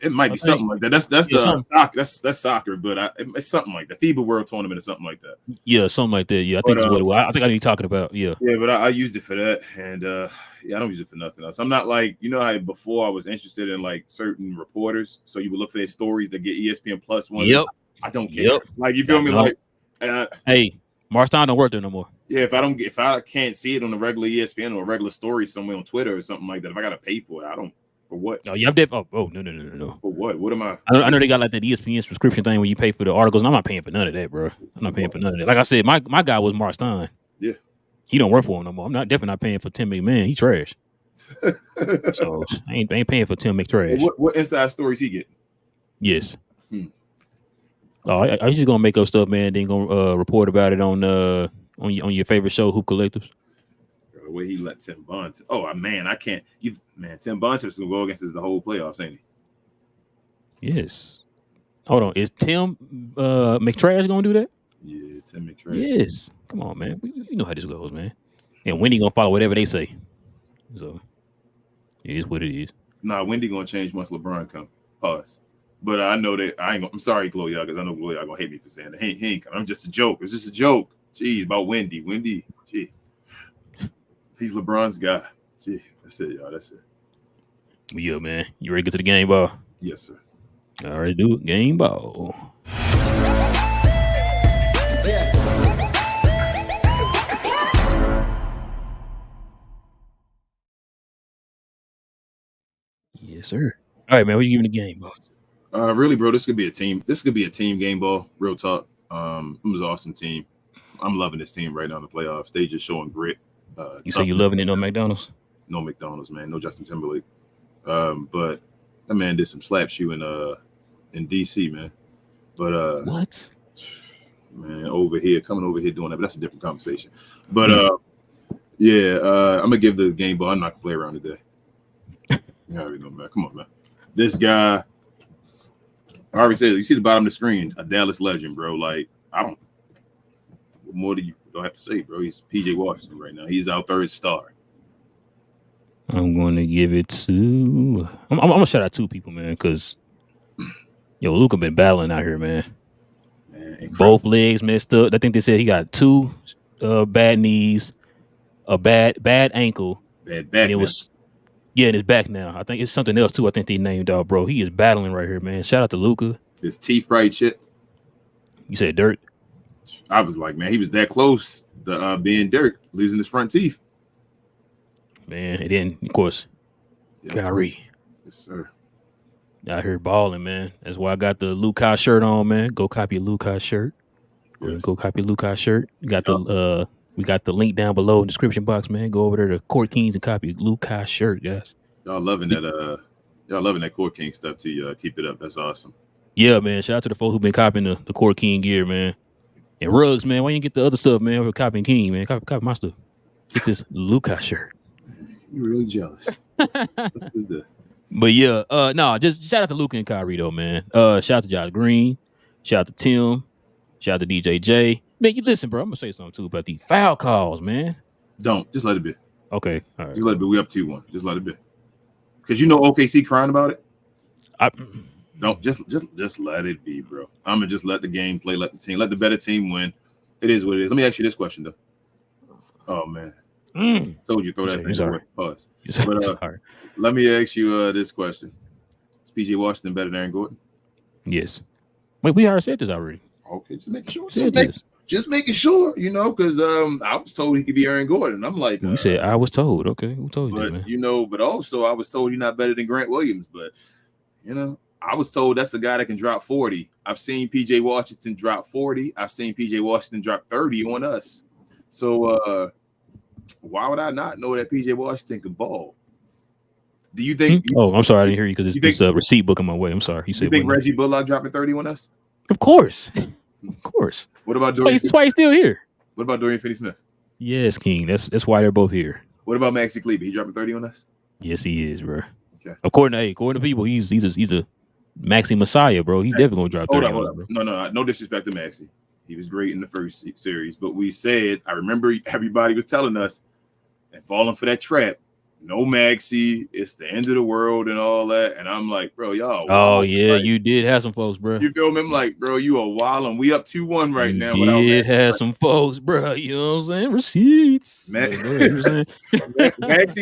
It might be something like that. That's the soccer. That's soccer, but it's something like the FIBA World Tournament or something like that. Yeah, something like that. Yeah, I think that's what it was. I think I know you're talking about. Yeah. Yeah, but I used it for that, and I don't use it for nothing else. I'm not like, you know how before I was interested in like certain reporters, so you would look for their stories that get ESPN Plus one. Yep. I don't care. Yep. Like, you feel me? Like, hey, Marston don't work there no more. Yeah, if I can't see it on the regular ESPN or a regular story somewhere on Twitter or something like that, if I gotta pay for it, I don't. For what? Oh yeah, I'm dead. Oh no. For what? What am I? I know they got like that ESPN subscription thing where you pay for the articles, and I'm not paying for none of that, bro. I'm not paying for none of that. Like I said, my guy was Mark Stein. Yeah, he don't work for him no more. I'm definitely not paying for Tim McMahon. He trash. So I ain't paying for Tim McTrash. What inside stories he get? Yes. Oh, I just gonna make up stuff, man. Then gonna report about it on your favorite show, Hoop Collectives. The way he let Tim Bontemps. Oh man, I can't. Tim Bontemps gonna go against us the whole playoffs, ain't he? Yes. Hold on. Is Tim McTrash gonna do that? Yeah, Tim McTrash. Yes. Come on, man. You know how this goes, man. And Wendy gonna follow whatever they say. So it is what it is. Nah, Wendy gonna change once LeBron come. Pause. But I know that I ain't gonna. I'm sorry, Chloe, because I know Chloe gonna hate me for saying that. He ain't coming. I'm just a joke. It's just a joke. Jeez, about Wendy. Wendy. Gee. He's LeBron's guy. Gee, that's it, y'all. That's it. Yeah, man. You ready to get to the game ball? Yes, sir. All right, do it. Game ball. Yes, sir. All right, man. What you giving the game ball? Really, bro, this could be a team. This could be a team game ball. Real talk. It was an awesome team. I'm loving this team right now in the playoffs. They just showing grit. You say you loving it? No McDonald's? No McDonald's, man. No Justin Timberlake. But that man did some slap shoe in DC, man. But what? Man, coming over here doing that, but that's a different conversation. But yeah, I'm gonna give the game ball. I'm not gonna play around today. You already know, man. Come on, man. This guy, I already said, you see the bottom of the screen, a Dallas legend, bro. Like, what more do you don't have to say, bro? He's PJ Washington right now. He's our third star. I'm going to give it to. I'm gonna shout out two people, man, because Luka been battling out here, man. Both legs messed up. I think they said he got two bad knees, a bad ankle, bad back. And it was in his back now. I think it's something else too. I think they named out, bro. He is battling right here, man. Shout out to Luka. His teeth right shit. You said Dirt. I was like, man, he was that close to being Dirk, losing his front teeth. Man, and then of course, Kyrie. Yes, sir. Out here balling, man. That's why I got the Luka shirt on, man. Go copy a Luka shirt. Yes. Go copy a Luka shirt. We got the link down below in the description box, man. Go over there to Court Kings and copy a Luka shirt, guys. Y'all loving that Court King stuff too. Keep it up. That's awesome. Yeah, man. Shout out to the folks who've been copying the Court King gear, man. And rugs, man. Why you get the other stuff, man? We're copying King, man. Copy my stuff. Get this Luka shirt. You're really jealous. But yeah, just shout out to Luka and Kyrie though, man. Shout out to Josh Green, shout out to Tim, shout out to DJJ. Man, you listen, bro. I'm gonna say something too about these foul calls, man. Don't just let it be. Okay, all right. Just let it be. We up 2-1. Just let it be. Because OKC crying about it. Don't just let it be, bro. I'm gonna just let the game play, let the better team win. It is what it is. Let me ask you this question though. Oh man. Told you throw that thing away. Pause. But, let me ask you this question: is PJ Washington better than Aaron Gordon? Yes. Wait, we already said this already. Okay, just making sure. Just making sure, because I was told he could be Aaron Gordon. I'm like, you said I was told. Okay, who told you, man? But also I was told you're not better than Grant Williams. But I was told that's a guy that can drop 40. I've seen PJ Washington drop 40. I've seen PJ Washington drop 30 on us. So why would I not know that PJ Washington can ball? Do you think? I'm sorry, I didn't hear you because it's a receipt book on my way. I'm sorry. You think Reggie Bullock dropping 30 on us? Of course. Of course. What about Dorian? That's why he's still here. What about Dorian Finney-Smith? Yes, King. That's why they're both here. What about Maxi Kleber? He dropping 30 on us? Yes, he is, bro. Okay. According to people, he's a Maxi Messiah, bro. He's definitely gonna drop 30 on us, bro. No disrespect to Maxi. He was great in the first series, but we said, I remember everybody was telling us and falling for that trap. No Maxi, it's the end of the world and all that. And I'm like, bro, y'all. Oh, yeah, right? You did have some folks, bro. You feel me? I'm like, bro, you are wild, and we up 2-1 right now. You did have some folks, bro. You know what I'm saying? Receipts. Maxi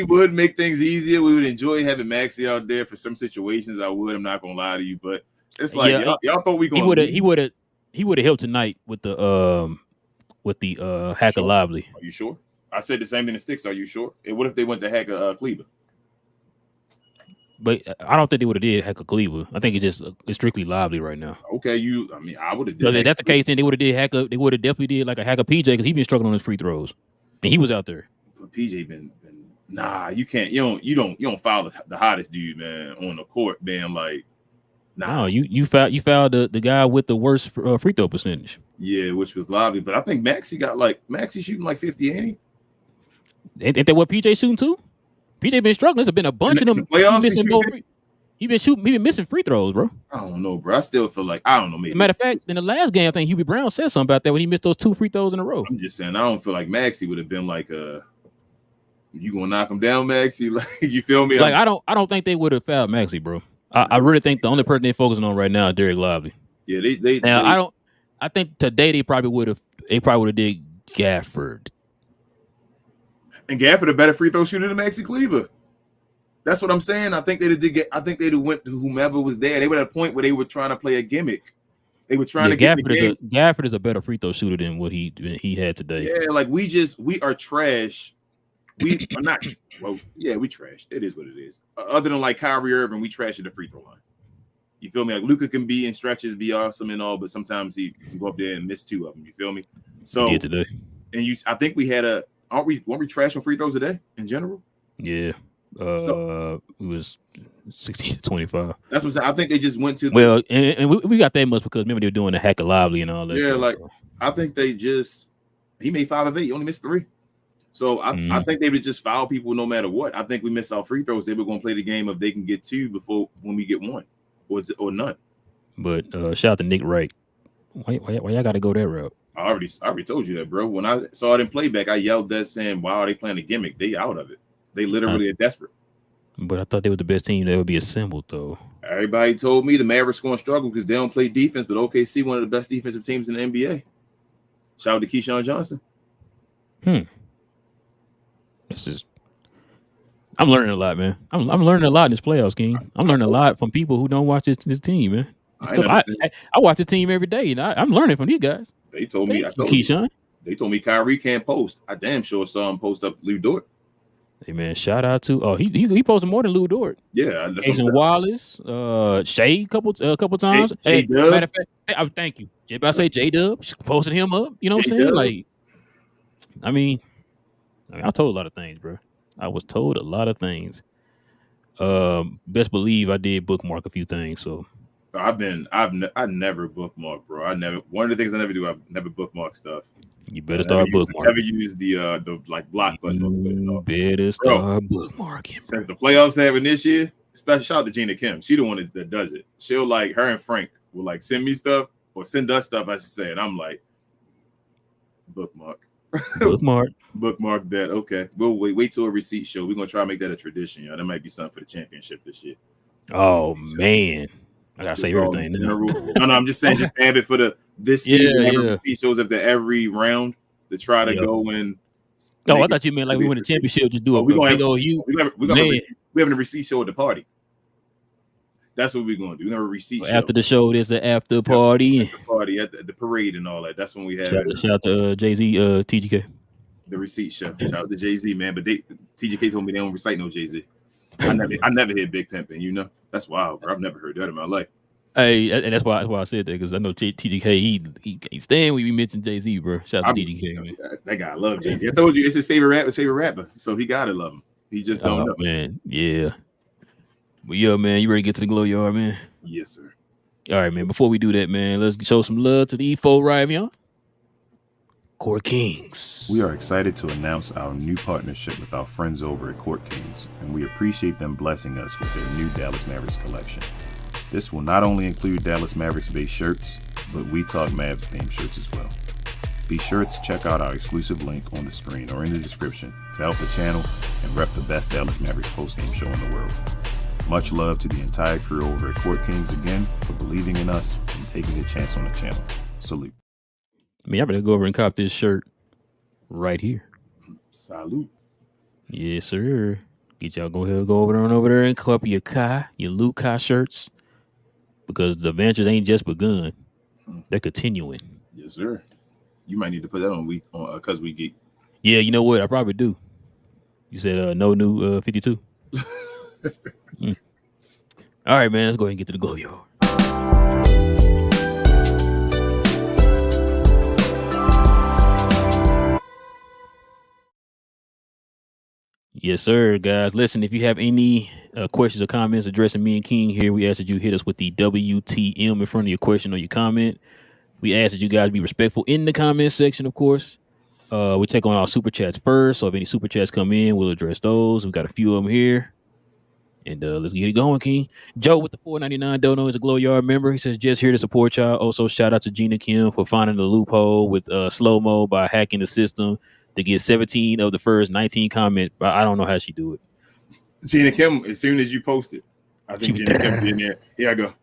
would make things easier. We would enjoy having Maxi out there for some situations. I'm not gonna lie to you, but it's like y'all thought we gonna. He would have helped tonight with the Hacker sure. Lively. Are you sure? I said the same thing to Sticks. Are you sure? And what if they went to Hacker Cleaver? But I don't think they would have did Hacker Cleaver. I think it's strictly Lively right now. Okay, I would have did. So if that's the case, then they would have did Hacker. They would have definitely did like a Hacker PJ because he been struggling on his free throws, and he was out there. But PJ been you can't you don't foul the hottest dude, man, on the court, being like. No, you fouled the guy with the worst free throw percentage. Yeah, which was Lively, but I think Maxi shooting like 50, ain't he? Ain't that what PJ shooting too? PJ been struggling. There's been a bunch of them. Playoffs, He been missing free throws, bro. I don't know, bro. I still feel like I don't know. Maybe. Matter of fact, in the last game, I think Hubie Brown said something about that when he missed those 2 free throws in a row. I'm just saying, I don't feel like Maxey would have been like, you gonna knock him down, Maxey? Like, you feel me? Like I don't think they would have fouled Maxey, bro. I really think the only person they're focusing on right now is Derek Lively. Yeah, I think today they probably would have did Gafford. And Gafford a better free throw shooter than Maxey Kleber. That's what I'm saying. I think they'd went to whomever was there. They were at a point where they were trying to play a gimmick. They were trying to get Gafford is a better free throw shooter than what he had today. Yeah, like we are trash. We are not. Well, yeah, we trash. It is what it is. Other than like Kyrie Irving, we trash at the free throw line. You feel me? Like Luka can be in stretches, be awesome and all, but sometimes he can go up there and miss 2 of them. You feel me? So today. And I think we had weren't we trash on free throws today in general? Yeah. It was 16-25. That's what I think they just went to. And we got that much because remember they were doing the hack of Lively and all that. Yeah, stuff, like so. I think he made 5 of 8. He only missed 3. So I think they would just foul people no matter what. I think we missed our free throws. They were going to play the game if they can get 2 before when we get 1 or none. But shout out to Nick Wright. Why y'all got to go that route? I already told you that, bro. When I saw it in playback, I yelled that saying, "Why are they playing a gimmick? They out of it. They literally are desperate." But I thought they were the best team that would be assembled, though. Everybody told me the Mavericks going to struggle because they don't play defense, but OKC one of the best defensive teams in the NBA. Shout out to Keyshawn Johnson. It's just I'm learning a lot, man. I'm learning a lot in this playoffs, King. I'm learning a lot from people who don't watch this team, man. I watch the team every day, and I'm learning from these guys. They told me, Keyshawn. They told me Kyrie can't post. I damn sure saw him post up Lou Dort. Hey man, shout out to he posted more than Lou Dort. Yeah, Jason Wallace, Shea a couple times. Matter of fact, thank you. If I say J-Dub posted him up, you know what I'm saying? Like, I mean, I told a lot of things, bro. I was told a lot of things. Best believe I did bookmark a few things. So I never bookmark, bro. One of the things I never do, I never bookmark stuff. You better start bookmarking. I never use the like block button. You better start bookmarking. Since the playoffs happened this year, especially shout out to Gina Kim. She the one that does it. She'll like her and Frank will like send me stuff or send us stuff, I should say, and I'm like, bookmark that. Okay, we'll wait till a receipt show. We're gonna try to make that a tradition, y'all. That might be something for the championship this year. Oh man, I gotta say everything. No, I'm just saying, just have it for this season. Receipt shows up to every round to try to go in. No, I thought you meant like we win the championship. Just do we're having a receipt show at the party. That's what we're gonna do. We're gonna have a receipt show. After the show, there's the after party. Party at the parade and all that. That's when we have shout out to Jay-Z, TGK. The receipt show. Shout out to Jay-Z, man. But TGK told me they don't recite no Jay-Z. I never hear Big Pimpin', you know. That's wild, bro. I've never heard that in my life. Hey, and that's why I said that, because I know TGK, he can't stand when we mention Jay-Z, bro. Shout out to TGK, man. That guy love Jay-Z. I told you it's his favorite rapper, so he gotta love him. He just don't know. Man, yeah. But yeah, man, you ready to get to the glow yard, man? Yes, sir. All right, man. Before we do that, man, let's show some love to the E4 rival, Court Kings. We are excited to announce our new partnership with our friends over at Court Kings, and we appreciate them blessing us with their new Dallas Mavericks collection. This will not only include Dallas Mavericks-based shirts, but We Talk Mavs themed shirts as well. Be sure to check out our exclusive link on the screen or in the description to help the channel and rep the best Dallas Mavericks postgame show in the world. Much love to the entire crew over at Court Kings again for believing in us and taking a chance on the channel. Salute. I mean, I better go over and cop this shirt right here. Salute. Yes, sir. Get y'all go over there and cop your Luke Kai shirts, because the adventures ain't just begun; they're continuing. Yes, sir. You might need to put that on Cause We Geek. Yeah, you know what? I probably do. You said no new 52. All right, man. Let's go ahead and get to the glow yard. Yes, sir, guys. Listen, if you have any questions or comments addressing me and King here, we ask that you hit us with the WTM in front of your question or your comment. We ask that you guys be respectful in the comment section, of course. We take on our super chats first, so if any super chats come in, we'll address those. We've got a few of them here. And let's get it going, King. Joe with the $4.99 dono is a Glow Yard member. He says, just here to support y'all. Also, shout out to Gina Kim for finding the loophole with slow-mo by hacking the system to get 17 of the first 19 comments. But I don't know how she do it. Gina Kim, as soon as you post it, I think Gina Kim be in there. Here I go.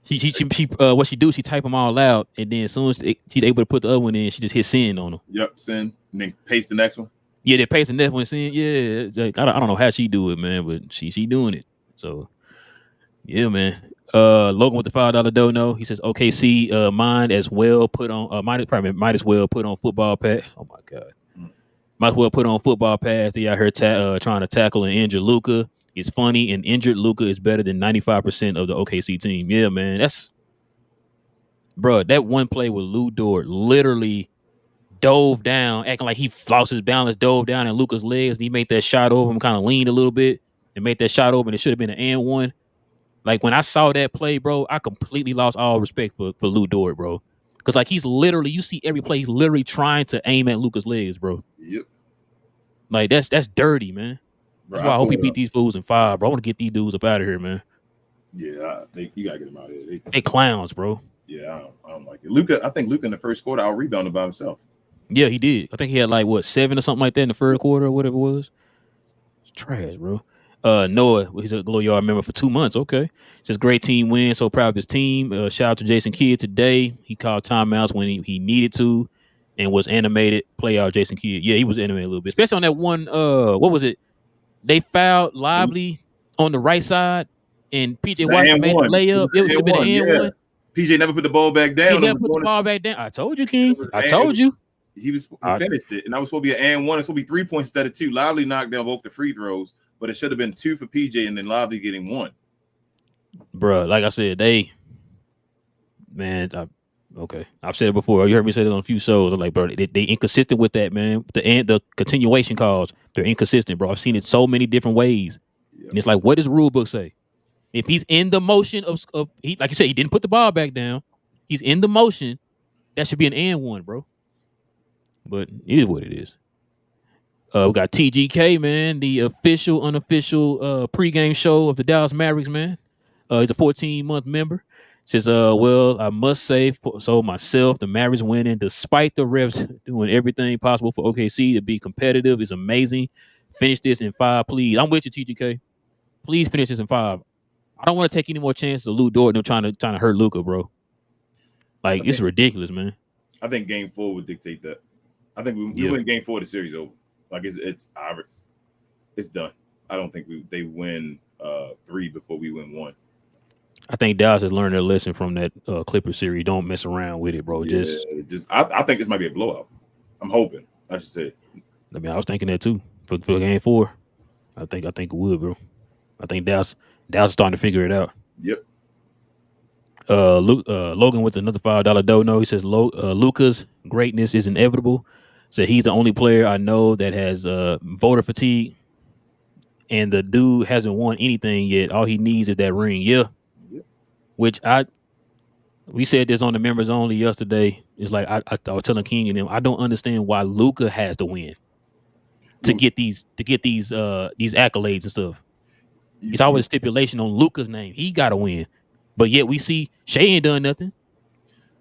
She what she do, she type them all out, and then as soon as she's able to put the other one in, she just hit send on them. Yep, send, and then paste the next one. Yeah, they paste the next one, send. Yeah, like, I don't know how she do it, man, but she doing it. So, yeah, man. Logan with the $5 dono. He says OKC might as well put on might as well put on football pass. Oh my god, might as well put on football pass. They out here trying to tackle and injure Luka. It's funny, and injured Luka is better than 95% of the OKC team. Yeah, man, that one play with Lou Dort literally dove down, acting like he lost his balance, dove down in Luka's legs, and he made that shot over him, kind of leaned a little bit, and made that shot over, and it should have been an and one. Like, when I saw that play, bro, I completely lost all respect for Lou Dort, bro. Because, like, he's literally, you see every play, he's literally trying to aim at Luka's legs, bro. Yep. Like, that's dirty, man. That's why I hope he beat these fools in 5, bro. I want to get these dudes up out of here, man. Yeah, you got to get them out of here. They clowns, bro. Yeah, I don't like it. I think Luka in the first quarter out-rebounded by himself. Yeah, he did. I think he had, like, 7 or something like that in the first quarter or whatever it was. It's trash, bro. Noah, he's a Glow Yard member for 2 months. Okay. Says great team win. So proud of his team. Shout out to Jason Kidd today. He called timeouts when he needed to and was animated. Play out Jason Kidd. Yeah, he was animated a little bit. Especially on that one, what was it? They fouled Lively on the right side and PJ Washington made the layup. It should have been an and one. PJ never put the ball back down. He never put the ball back down. I told you, King. I told you. He finished it, and that was supposed to be an and one. It's supposed to be 3 points instead of 2. Lively knocked down both the free throws, but it should have been 2 for PJ, and then Lively getting 1. Bruh, like I said, okay. I've said it before. You heard me say it on a few shows. I'm like, bro, they inconsistent with that, man. The continuation calls, they're inconsistent, bro. I've seen it so many different ways, and it's like, what does the rule book say? If he's in the motion of he, like you said, he didn't put the ball back down. He's in the motion. That should be an and one, bro. But it is what it is. We got TGK, man, the official, unofficial pregame show of the Dallas Mavericks, man. He's a 14-month member. Says, well, I must say, so myself, the Mavericks winning, despite the refs doing everything possible for OKC to be competitive, is amazing. Finish this in 5, please. I'm with you, TGK. Please finish this in 5. I don't want to take any more chances of Lou Dort and trying to hurt Luka, bro. Like, it's ridiculous, man. I think Game 4 would dictate that. I think we win Game 4, the series over. Like, it's done. I don't think they win 3 before we win 1. I think Dallas has learned their lesson from that Clippers series. Don't mess around with it, bro. I think this might be a blowout. I'm hoping. I should say. I mean, I was thinking that too for Game 4. I think it would, bro. I think Dallas is starting to figure it out. Yep. Logan with another $5 dono. He says Luka's greatness is inevitable. So he's the only player I know that has voter fatigue, and the dude hasn't won anything yet. All he needs is that ring. Yeah. Yep. Which we said this on the members only yesterday. It's like I was telling King and them, I don't understand why Luka has to win to get these accolades and stuff. It's always a stipulation on Luka's name. He got to win. But yet we see Shea ain't done nothing.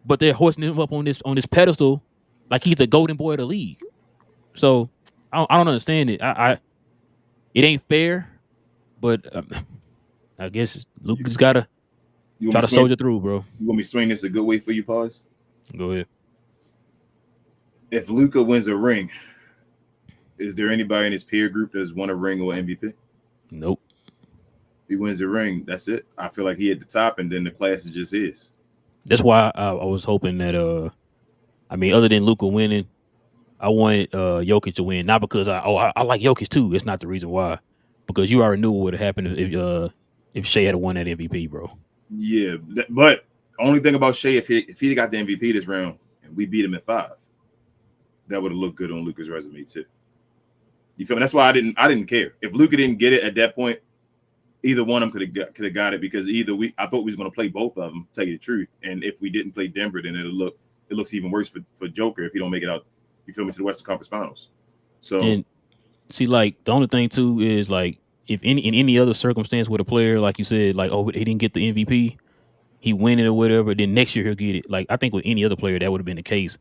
But they're hoisting him up on this pedestal like he's the golden boy of the league. So I don't understand it. It ain't fair, but I guess Luka's got to try to soldier through, bro. You want me to swing this a good way for you, Pause? Go ahead. If Luka wins a ring, is there anybody in his peer group that's won a ring or MVP? Nope. If he wins the ring, that's it. I feel like he at the top, and then the class is just his. That's why I was hoping that other than Luka winning, I wanted Jokic to win. Not because I like Jokic too. It's not the reason why. Because you already knew what would have happened if Shea had won that MVP, bro. Yeah, but only thing about Shea, if he got the MVP this round and we beat him at 5, that would have looked good on Luka's resume too. You feel me? That's why I didn't care. If Luka didn't get it at that point, either one of them could have got it, because I thought we was going to play both of them, tell you the truth. And if we didn't play Denver, then it looks even worse for Joker if he don't make it out, you feel me, to the Western Conference Finals. So, and see, like, the only thing too is, like, if in any other circumstance with a player, like you said, like, oh, he didn't get the MVP, he win it or whatever, then next year he'll get it. Like, I think with any other player, that would have been the case.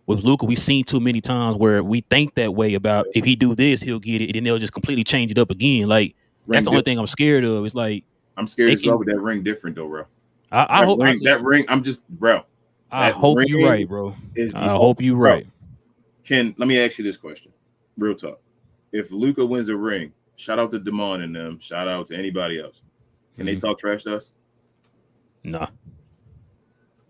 With Luka, we've seen too many times where we think that way about if he do this, he'll get it, and then they'll just completely change it up again. Like, that's the only thing I'm scared of. It's like I'm scared as well with that ring different though, bro. I hope that ring. I'm just, bro. I hope you're right, bro. I hope you're right. Let me ask you this question, real talk. If Luka wins a ring, shout out to Damon and them, shout out to anybody else. Can they talk trash to us? Nah.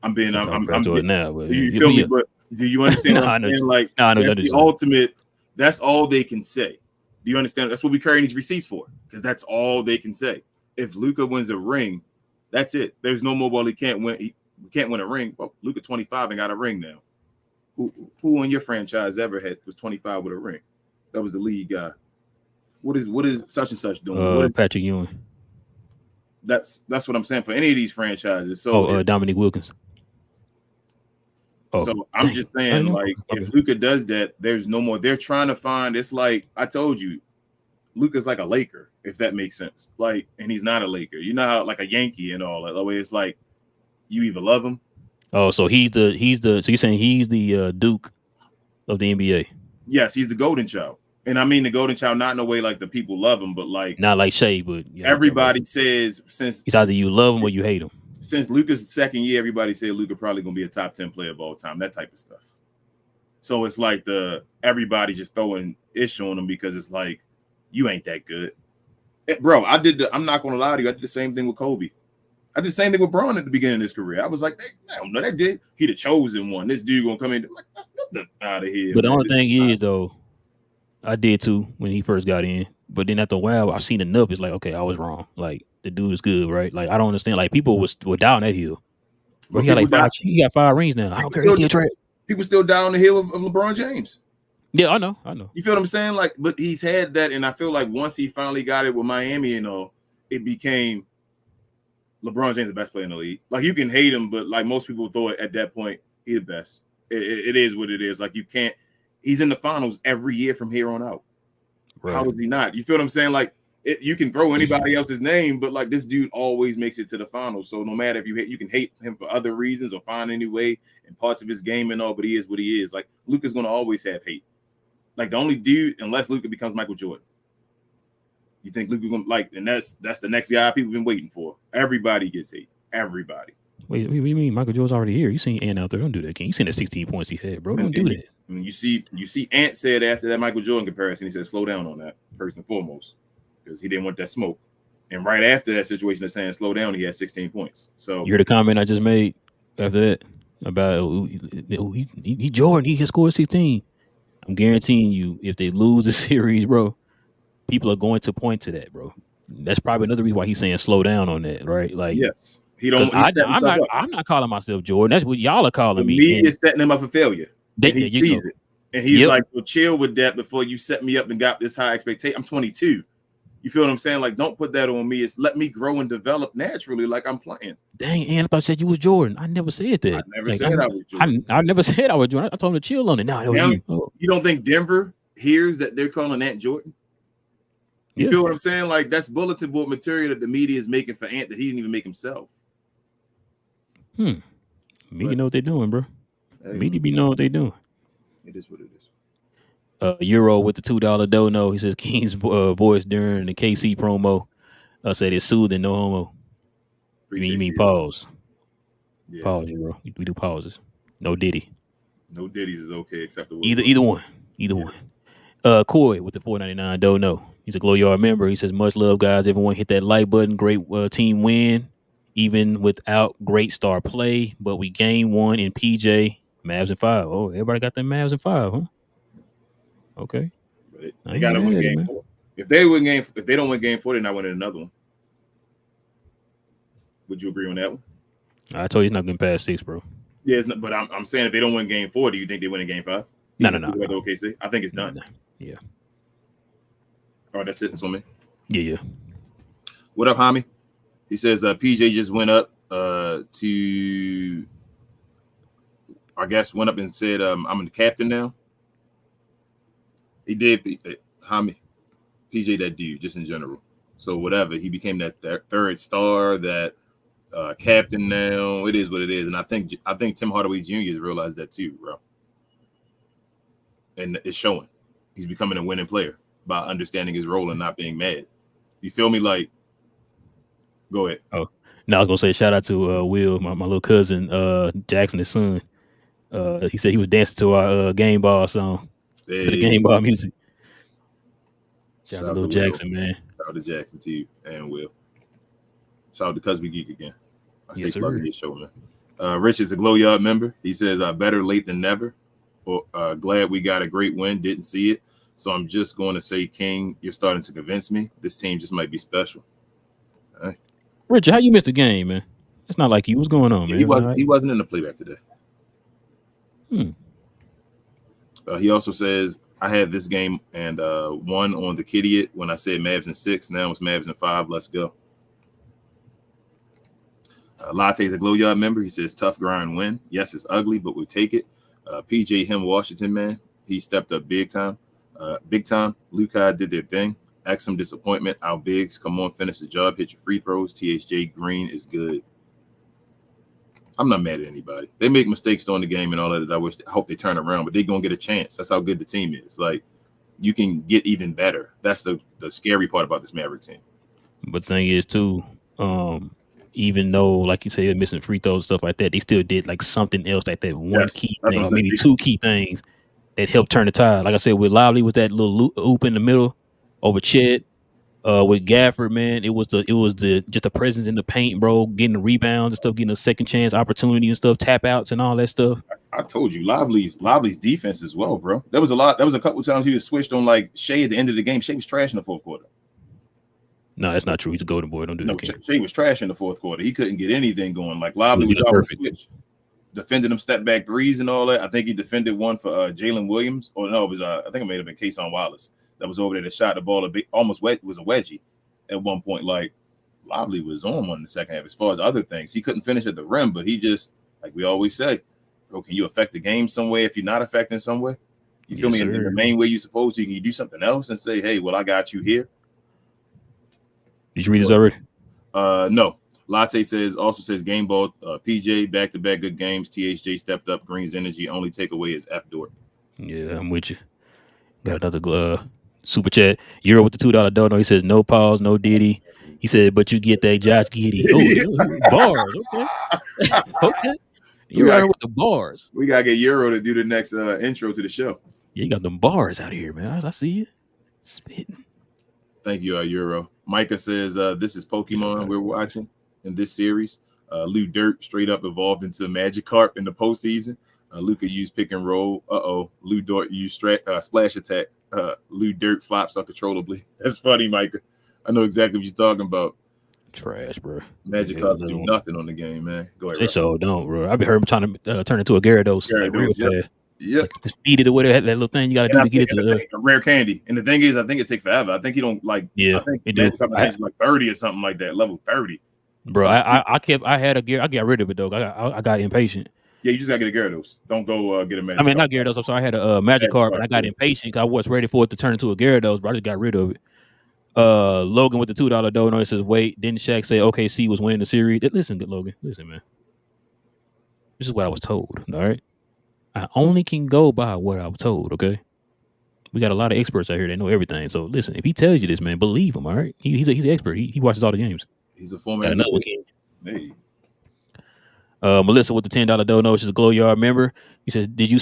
I'm now, but you feel me? But do you understand what I'm saying? Like, that's the ultimate. That's all they can say. Do you understand? That's what we carry these receipts for, because that's all they can say. If Luka wins a ring, that's it. There's no more. Well, he can't win. He can't win a ring. Well, Luka 25 and got a ring now. Who in your franchise ever was 25 with a ring? That was the lead guy. What is such and such doing? Patrick Ewing. That's what I'm saying for any of these franchises. So Dominique Wilkins. So I'm just saying, like, if Luka does that, there's no more. They're trying to find. It's like I told you, Luka's like a Laker, if that makes sense. Like, and he's not a Laker. You know how like a Yankee and all that. The way it's like you either love him. Oh, so he's the. So you're saying he's the Duke of the NBA? Yes, he's the golden child, and I mean the golden child not in a way like the people love him, but like not like Shea, but everybody says since it's either you love him or you hate him. Since Luka's second year, everybody said Luka probably gonna be a top 10 player of all time, that type of stuff. So it's like everybody just throwing ish on him because it's like you ain't that good, bro. I'm not gonna lie to you. I did the same thing with Kobe. I did the same thing with Braun at the beginning of his career. I was like, I don't know that dude. He the chosen one. This dude gonna come in. I'm like, get the out of here. But the only thing is though, I did too when he first got in. But then after a while, I've seen enough. It's like, okay, I was wrong. Like the dude is good, right? Like I don't understand. Like people were down that hill. Bro, he got 5 rings now. I don't care. People still down the hill of LeBron James. Yeah, I know. You feel what I'm saying? Like, but he's had that, and I feel like once he finally got it with Miami and all, it became LeBron James the best player in the league. Like you can hate him, but like most people thought at that point, he's the best. It is what it is. Like you can't. He's in the finals every year from here on out. Right. How is he not? You feel what I'm saying? Like you can throw anybody else's name, but like this dude always makes it to the finals. So no matter if you can hate him for other reasons or find any way in parts of his game and all, but he is what he is. Like Luka's gonna always have hate. Like the only dude, unless Luka becomes Michael Jordan. You think Luka gonna like, and that's the next guy people been waiting for. Everybody gets hate. Everybody. Wait, what do you mean Michael Jordan's already here? You seen Ant out there? Don't do that, King. You seen the 16 points he had, bro. Don't do that. I mean, you see Ant said after that Michael Jordan comparison, he said slow down on that first and foremost because he didn't want that smoke. And right after that situation of saying slow down, he had 16 points. So you heard the comment I just made after that about he Jordan, he can score 16. I'm guaranteeing you, if they lose the series, bro, people are going to point to that, bro. That's probably another reason why he's saying slow down on that, right? Like, yes, he don't. I'm not calling myself Jordan. That's what y'all are calling me. Me is setting him up for failure. And he sees it, and he's like, "Well, chill with that before you set me up and got this high expectation." I'm 22. You feel what I'm saying? Like, don't put that on me. It's let me grow and develop naturally, like I'm playing. Dang, and I thought you said you was Jordan. I never said that. I never said I was Jordan. I never said I was Jordan. I told him to chill on it. No, you don't think Denver hears that they're calling Ant Jordan? You feel what I'm saying? Like that's bulletin board material that the media is making for Ant that he didn't even make himself. Media know what they're doing, bro. Media be knowing what they're doing. It is what it is. Euro with the $2 dono. He says King's voice during the KC promo. I said it's soothing, no homo. You mean pause? Yeah. Pause, Euro. We do pauses. No Diddy. No Diddy's is okay, except the either one. Coy with the $4.99 dono. He's a Glow Yard member. He says much love, guys. Everyone hit that like button. Great team win, even without great star play. But we game 1 in PJ. Mavs in 5. Oh, everybody got them Mavs in 5, huh? Okay. They got to win game 4. If they don't win game 4, they're not winning another one. Would you agree on that one? I told you he's not getting past 6, bro. Yeah, but I'm saying if they don't win game 4, do you think they win in game 5? No. OKC? I think it's done. No. Yeah. All right, that's it. That's on me. Yeah. What up, homie? He says PJ just went up to, I guess, went up and said, I'm the captain now. He did, homie. PJ, that dude, just in general. So whatever, he became that third star, that captain now. It is what it is, and I think Tim Hardaway Jr. has realized that too, bro. And it's showing. He's becoming a winning player by understanding his role and not being mad. You feel me? Like, go ahead. Oh, no, I was gonna say shout out to Will, my little cousin, Jackson, his son. He said he was dancing to our Game Ball song, to the Game Ball music. Shout out to little Jackson, man. Shout out to Jackson to you and Will. Shout out to Cosby Geek again. I Yes, say plugging your show, man. Rich is a Glow Yard member. He says, better late than never. Or glad we got a great win. Didn't see it. So I'm just going to say, King, you're starting to convince me. This team just might be special. All right. Richard, how you missed the game, man? It's not like you. What's going on, man? He wasn't in the playback today. He also says, I had this game and won on the Kiddiot when I said Mavs in 6. Now it's Mavs in 5. Let's go. Latte's a Glow Yard member. He says, tough grind win. Yes, it's ugly, but we'll take it. PJ Him Washington, man. He stepped up big time. Luka did their thing. Act some disappointment. Our bigs, come on, finish the job. Hit your free throws. THJ Green is good. I'm not mad at anybody. They make mistakes during the game and all that. I hope they turn around, but they're going to get a chance. That's how good the team is. Like, you can get even better. That's the scary part about this Maverick team. But the thing is, too, even though, like you say, they're missing free throws and stuff like that, they still did like something else, like that one key thing, or maybe two key things that helped turn the tide. Like I said, with Lively, with that little oop in the middle over Chet, with Gafford, man, it was just the presence in the paint, bro, getting the rebounds and stuff, getting a second chance opportunity and stuff, tap outs and all that stuff. I told you, Lively's defense as well, bro. There was a couple times he was switched on like Shea at the end of the game. Shea was trash in the fourth quarter. No, that's not true. He's a golden boy. Don't do that. No, Shea was trash in the fourth quarter. He couldn't get anything going. Like, Lively was always switched. Defended them step back threes and all that. I think he defended one for Jalen Williams. Or no, it was I think it may have been Kason Wallace that was over there that shot the ball almost was a wedgie at one point. Like, Lively was on one in the second half. As far as other things, he couldn't finish at the rim, but he just, like we always say, bro, can you affect the game some way if you're not affecting some way? You feel me? In the main way you're supposed to, can you do something else and say, hey, well, I got you here? Did you read this already? No. Latte also says game ball. PJ back-to-back good games. THJ stepped up. Green's energy. Only takeaway is F Dort. Yeah, I'm with you. Got another super chat. Euro with the $2 dono. He says no pause, no Diddy. He said, but you get that Josh Giddey. Oh, bars. Okay. Okay. You're right with the bars. We gotta get Euro to do the next intro to the show. Yeah, you got them bars out here, man. I see you spitting. Thank you, Euro. Micah says, this is Pokemon we're watching in this series. Lou Dirt straight up evolved into Magikarp in the postseason. Luka used pick and roll. Lou Dort used splash attack. Lou Dirt flops uncontrollably. That's funny, Micah. I know exactly what you're talking about. Trash, bro. Magikarp do nothing on the game, man. Go ahead. They so don't, bro. I've been heard him trying to turn into a Gyarados like real fast. Yeah, like, just feed it away. That little thing you got to do to get it to a rare candy. And the thing is, I think it takes forever. I think he don't like. Yeah, I think it takes like 30 or something like that. Level 30. Bro, I got rid of it though. I got impatient. Yeah, you just gotta get a Gyarados. Don't go get a Magikarp. I mean, not Gyarados. I'm sorry. I had a Magikarp, but I got impatient because I was ready for it to turn into a Gyarados, but I just got rid of it. Logan with the $2 dono. It says, wait, didn't Shaq say OKC was winning the series? Listen, Logan. Listen, man. This is what I was told. All right. I only can go by what I was told. Okay. We got a lot of experts out here that know everything. So listen, if he tells you this, man, believe him. All right. He's an expert. He watches all the games. He's a former. Got another king. Hey. Melissa with the $10 dono. She's a Glow Yard member. He says, did you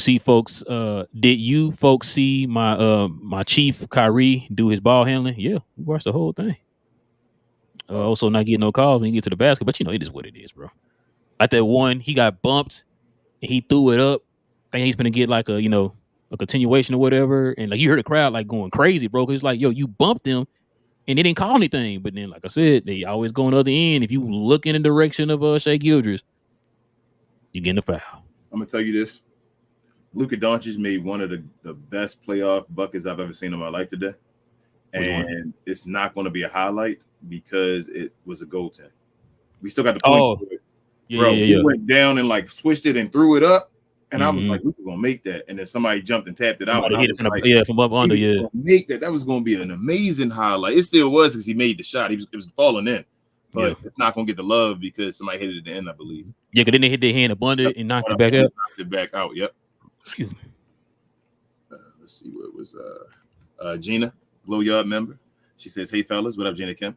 folks see my chief Kyrie do his ball handling? Yeah, we watched the whole thing. Also not getting no calls when you get to the basket, but it is what it is, bro. Like that one, he got bumped and he threw it up. I think he's gonna get like a continuation or whatever. And like you heard the crowd like going crazy, bro. Cause it's like, yo, you bumped him and they didn't call anything. But then, like I said, they always go on the other end. If you look in the direction of Shea Gildress, you're getting a foul. I'm gonna tell you this. Luka Doncic made one of the best playoff buckets I've ever seen in my life today. And it's not going to be a highlight because it was a goaltend. We still got the points. Yeah, Bro, yeah. he went down and like switched it and threw it up. And I was like, we were gonna make that, and then somebody jumped and tapped it out. Somebody And hit I was it from up under. Yeah, make that. That was gonna be an amazing highlight. It still was because he made the shot. It was falling in, but it's not gonna get the love because somebody hit it at the end, I believe. Yeah, because then they hit their hand up under and knocked it back out. Knocked it back out. Yep. Excuse me. Let's see what it was. Gina, Glow Yard member. She says, "Hey fellas, what up, Gina Kim?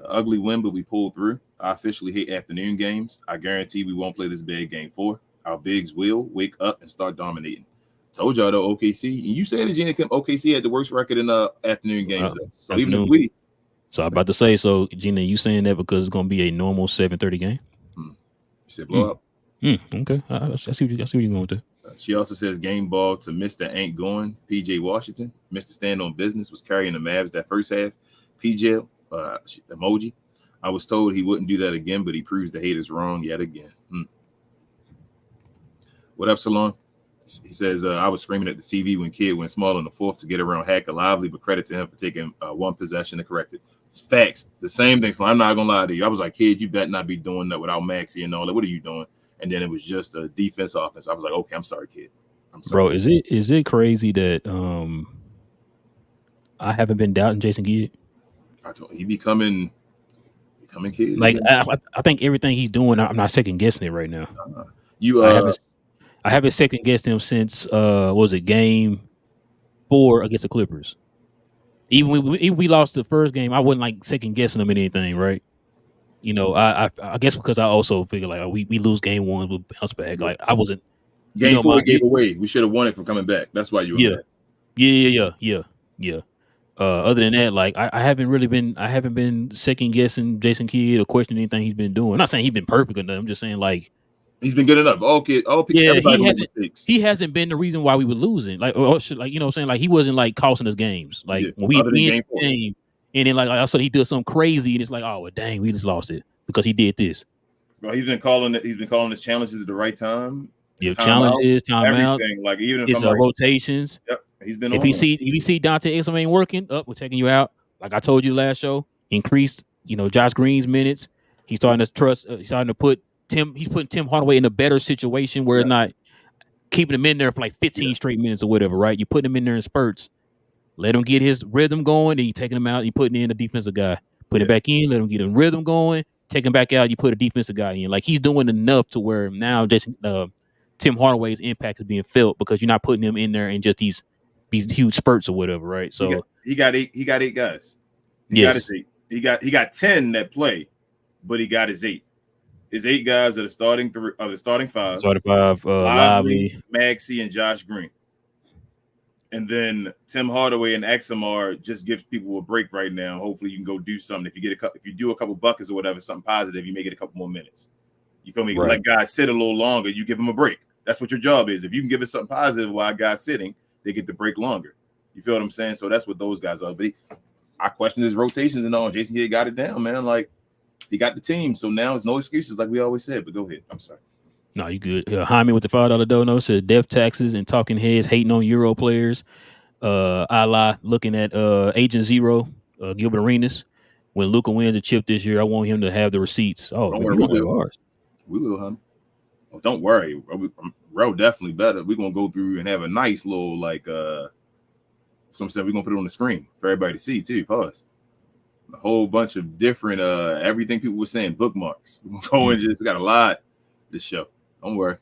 Ugly win, but we pulled through. I officially hate afternoon games. I guarantee we won't play this bad game 4. Our bigs will wake up and start dominating." Told y'all though, OKC, and you said it, Gina Kim. OKC had the worst record in afternoon games. So even if we, so I'm about to say, so Gina, you saying that because it's gonna be a normal 7:30 game? You said blow up. Okay, I see what you're going to. She also says game ball to Mr. Ain't Going. PJ Washington, Mr. Stand on Business, was carrying the Mavs that first half. PJ emoji. I was told he wouldn't do that again, but he proves the haters wrong yet again. What up, Salon? He says, I was screaming at the TV when Kid went small in the 4th to get around Hacker Lively, but credit to him for taking one possession to correct it. Facts. The same thing. So I'm not going to lie to you. I was like, Kid, you better not be doing that without Maxey and all that. What are you doing? And then it was just a defense offense. I was like, okay, I'm sorry, Kid. I'm sorry. Bro, is it crazy that I haven't been doubting Jason Kidd? I told he becoming Kid. Like I think everything he's doing, I'm not second guessing it right now. I haven't second guessed him since what was it, game 4 against the Clippers. Even we lost the first game, I wasn't like second guessing him in anything, right? You know, I guess because I also figured like we lose game 1, we'll bounce back. Like I wasn't game 4 gave away. We should have won it from coming back. That's why you were Yeah. Other than that, like I haven't been second guessing Jason Kidd or questioning anything he's been doing. I'm not saying he's been perfect or nothing. I'm just saying like he's been good enough. All people. He hasn't been the reason why we were losing. Like, you know what I'm saying? Like, he wasn't like costing us games. Like when we win the game, and then like I saw he did something crazy, and it's like, oh well, dang, we just lost it because he did this. Bro, he's been calling his challenges at the right time. Challenges, timeout. Like even if it's rotations. Yep, he's been. If you see Dante Exum ain't working, we're taking you out. Like I told you last show, increased. Josh Green's minutes. He's starting to trust. He's starting to put Tim. He's putting Tim Hardaway in a better situation where it's not keeping him in there for like 15 straight minutes or whatever. Right? You put him in there in spurts. Let him get his rhythm going. Then you taking him out. You putting in a defensive guy. Put it back in. Let him get his rhythm going. Take him back out. You put a defensive guy in. Like he's doing enough to where now just Tim Hardaway's impact is being felt because you're not putting him in there in just these huge spurts or whatever, right? So he got 8 guys. He got his 8. He got 10 that play, but he got his 8. His 8 guys are the starting 5. Starting 5, Lively, Maxey, and Josh Green. And then Tim Hardaway and XMR just gives people a break right now. Hopefully you can go do something. If you do a couple buckets or whatever, something positive, you may get a couple more minutes. You feel me? Right. Let guys sit a little longer. You give them a break. That's what your job is. If you can give it something positive while guys sitting, they get the break longer. You feel what I'm saying? So that's what those guys are. But I question his rotations and all. Jason Kidd got it down, man. Like he got the team. So now it's no excuses, like we always said. But go ahead. I'm sorry. No, you good. Jaime with the $5 dono says death taxes and talking heads hating on Euro players. Allah looking at Agent Zero, Gilbert Arenas. When Luka wins the chip this year, I want him to have the receipts. Oh, don't worry, we will, honey. Oh, don't worry. Relle definitely better. We're gonna go through and have a nice little some stuff we're gonna put it on the screen for everybody to see too. Pause. A whole bunch of different everything people were saying, bookmarks. We're gonna go and just got a lot this show. Don't worry.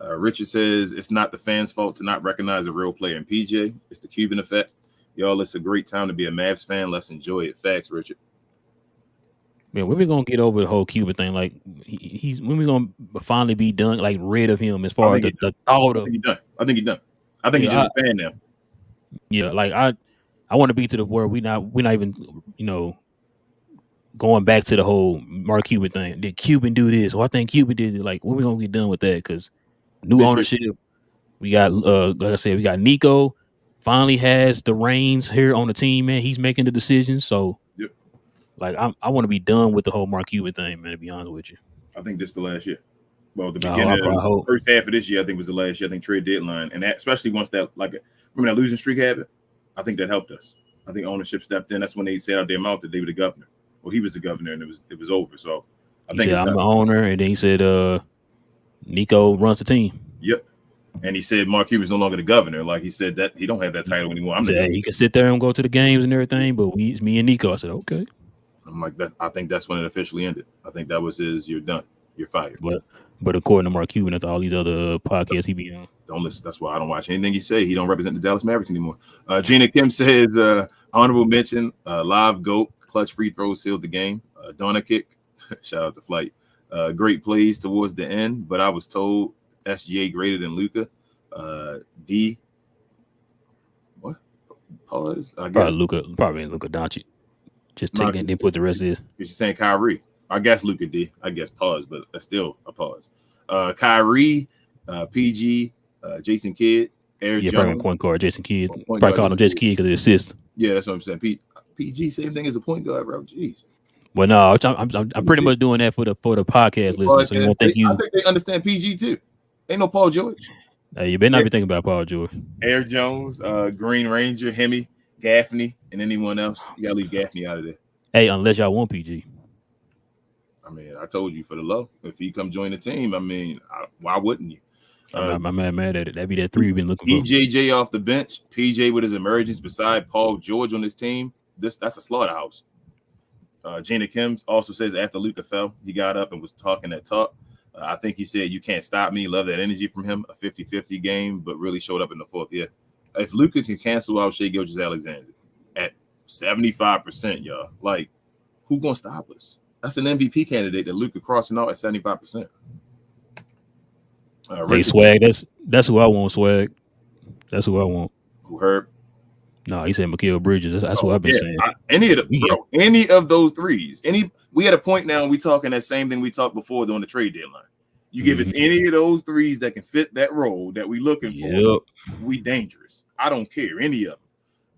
Richard says it's not the fans' fault to not recognize a real player in PJ. It's the Cuban effect. Y'all, it's a great time to be a Mavs fan. Let's enjoy it. Facts, Richard. Man, when we gonna get over the whole Cuban thing? Like, he's when we gonna finally be done, like rid of him as far as the thought of. I think he's done. I think he's just a fan now. Yeah, like I want to be to the where we're not even going back to the whole Mark Cuban thing. Did Cuban do this? Or I think Cuban did it. Like, when we gonna get done with that? Because new ownership, we got like I said, we got Nico. Finally has the reins here on the team, man. He's making the decisions. So, like, I want to be done with the whole Mark Cuban thing, man, to be honest with you. I think this is the last year. Well, the beginning of the first half of this year, I think was the last year. I think trade deadline. And that, especially once that, remember that losing streak happened? I think that helped us. I think ownership stepped in. That's when they said out their mouth that they were the governor. Well, he was the governor, and it was over. So I think I'm the owner, and then he said, Nico runs the team. Yep. And he said Mark Cuban's no longer the governor. Like he said that he don't have that title anymore. He can sit there and go to the games and everything, but it's me and Nico. I said, okay. I'm like that. I think that's when it officially ended. I think that was you're done. You're fired. But according to Mark Cuban, after all these other podcasts he be on. Don't listen. That's why I don't watch anything he say. He don't represent the Dallas Mavericks anymore. Gina Kim says, honorable mention, live GOAT, clutch free throws sealed the game. Donna kick, shout out to Flight. Great plays towards the end, but I was told SGA greater than Luka. D. What? Pause. I guess Probably Luka Doncic. Just take it and then put the rest in. You're saying Kyrie. I guess Luka D. I guess pause, but that's still a pause. Kyrie, PG, Jason Kidd, Air Jones. Probably point guard, Jason Kidd. Probably call him Jason Kidd because of the assist. Yeah, that's what I'm saying. PG, same thing as a point guard, bro. Jeez. Well, no, I'm pretty much doing that for the podcast listeners. So you won't think you. I think they understand PG too. Ain't no Paul George. Hey, you better not be thinking about Paul George. Air Jones, Green Ranger, Hemi, Gaffney, and anyone else. You gotta leave Gaffney out of there. Hey, unless y'all want PG. I mean, I told you for the low. If he come join the team, I mean, why wouldn't you? I'm mad at it. That'd be that 3 we've been looking for. PJJ off the bench. PJ with his emergence beside Paul George on his team. That's a slaughterhouse. Gina Kim also says after Luka fell, he got up and was talking that talk. I think he said, you can't stop me. Love that energy from him. A 50-50 game, but really showed up in the fourth. Yeah. If Luka can cancel out Shai Gilgeous-Alexander at 75%, y'all, like, who gonna stop us? That's an MVP candidate that Luka crossing out at 75%. Hey, Swag, that's who I want, Swag. That's who I want. Who, Herb? No, he said Mikal Bridges. That's what I've been saying. Any of those threes. We had a point now and we talking that same thing we talked before during the trade deadline. You give us any of those threes that can fit that role that we looking for, we dangerous. I don't care, any of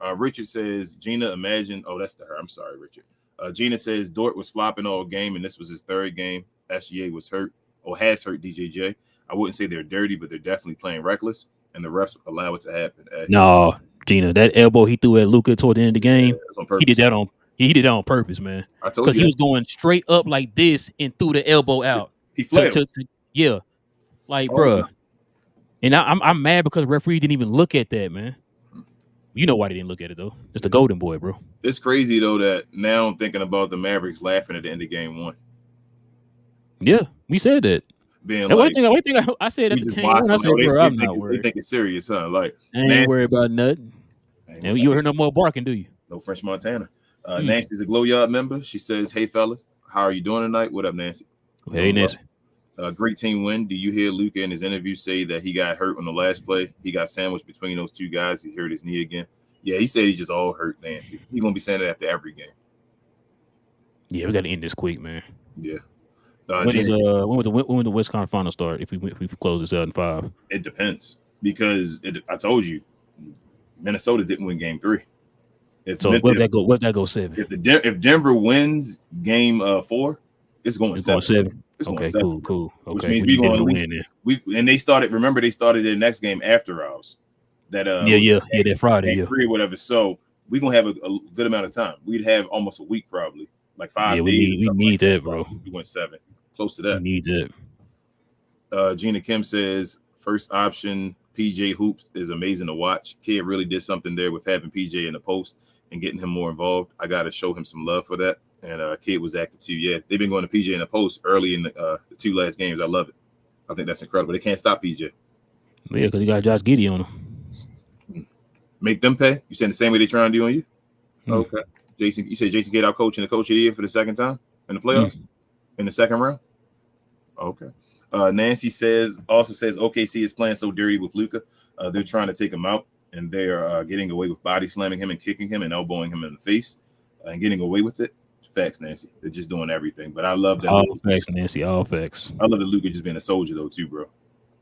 them. Richard says, Gina, imagine. Oh, that's her. I'm sorry, Richard. Gina says Dort was flopping all game, and this was his third game. SGA was hurt or has hurt DJJ. I wouldn't say they're dirty, but they're definitely playing reckless, and the refs allow it to happen. No, Gina, that elbow he threw at Luka toward the end of the game, he did that on purpose, man. I told you, because he was going straight up like this and threw the elbow out. He flailed. Yeah, like, bro. And I'm mad because the referee didn't even look at that, man. You know why they didn't look at it though. It's the golden boy, bro. It's crazy though that now I'm thinking about the Mavericks laughing at the end of game 1. Yeah, we said that. Being like, one thing I said at the game 1, I said, bro, I'm not worried. They think it's serious, huh? Like, I ain't worried about nothing. You heard no more barking, do you? No French Montana. Nancy's a Glow Yard member. She says, hey, fellas, how are you doing tonight? What up, Nancy? Hey, Nancy. Great team win. Do you hear Luka in his interview say that he got hurt on the last play? He got sandwiched between those two guys. He hurt his knee again. Yeah, he said he just all hurt, Nancy. He's going to be saying that after every game. Yeah, we got to end this quick, man. Yeah. When the West Conference Final start? If we close this out in 5, it depends because I told you, Minnesota didn't win game 3. What if that go 7? If Denver wins game 4, it's going 7. Okay, cool. Okay, which means we're going to win. And they started their next game after ours. That that Friday, 3 or whatever. So we're gonna have a good amount of time. We'd have almost a week, probably like 5 days. We need that, bro. We went 7, close to that. We need that. Gina Kim says first option PJ Hoops is amazing to watch. Kid really did something there with having PJ in the post and getting him more involved. I got to show him some love for that. And Kid was active too. Yeah, they've been going to PJ in the post early in the 2 last games. I love it. I think that's incredible. They can't stop PJ. Yeah, because you got Josh Giddey on him. Make them pay? You saying the same way they trying to do on you? Okay. Jason, you said Jason Kidd out coaching the coach of the year for the second time in the playoffs in the second round? Okay. Nancy also says OKC is playing so dirty with Luka. They're trying to take him out, and they are getting away with body slamming him and kicking him and elbowing him in the face and getting away with it. Facts, Nancy. They're just doing everything. But I love that. All facts, Nancy. All facts. I love that Luka just being a soldier though too, bro.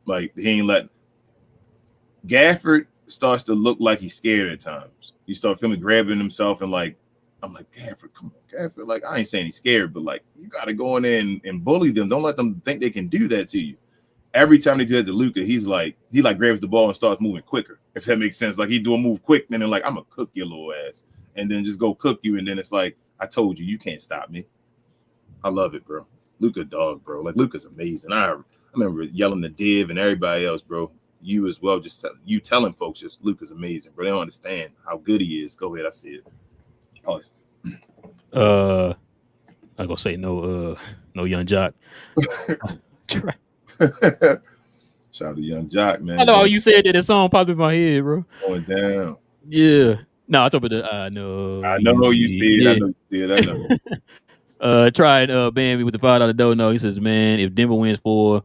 Like he ain't letting Gafford starts to look like he's scared at times. You start feeling grabbing himself and like, I'm like, Gafford, come on, Gafford. Like, I ain't saying he's scared, but like, you got to go in there and bully them. Don't let them think they can do that to you. Every time they do that to Luka, he grabs the ball and starts moving quicker, if that makes sense. Like, he do a move quick, and then like, I'm going to cook your little ass. And then just go cook you. And then it's like, I told you, you can't stop me. I love it, bro. Luka dog, bro. Like, Luka's amazing. I remember yelling to Div and everybody else, bro. You as well, you telling folks just Luka's amazing, bro. They don't understand how good he is. Go ahead, I see it. Pause. I gonna say no young jock. Shout out to Young Jock, man. I know how you said that. That song popped in my head, bro. Going down. Yeah. No, I talk about the I know you see it. Yeah. I know you see it. I know. Tried Bambi with the $5 dono. He says, man, if Denver wins 4,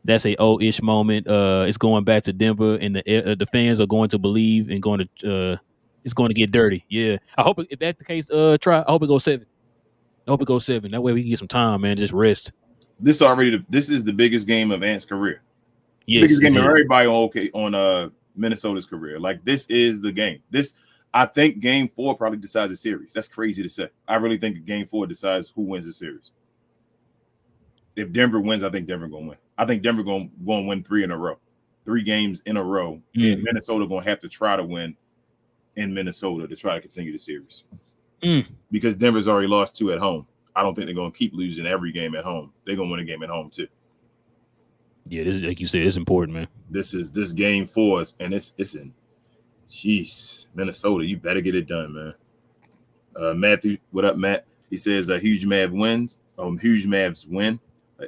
that's a ish moment. It's going back to Denver, and the fans are going to believe and going to it's going to get dirty. Yeah, I hope if that's the case, I hope it goes 7. I hope it goes 7. That way we can get some time, man. Just rest. This is the biggest game of Ant's career. It's yes, the biggest game of everybody on Minnesota's career. Like, this is the game. I think Game 4 probably decides the series. That's crazy to say. I really think Game 4 decides who wins the series. If Denver wins, I think Denver going to win. I think Denver going to win 3 in a row. 3 games in a row. And Minnesota going to have to try to win in Minnesota to try to continue the series. Because Denver's already lost 2 at home. I don't think they're going to keep losing every game at home. They're going to win a game at home too. Yeah, this, like you said, it's important, man. This Game 4, and it's in. Jeez, Minnesota, you better get it done, man. Matthew, what up, Matt? He says huge Mavs win.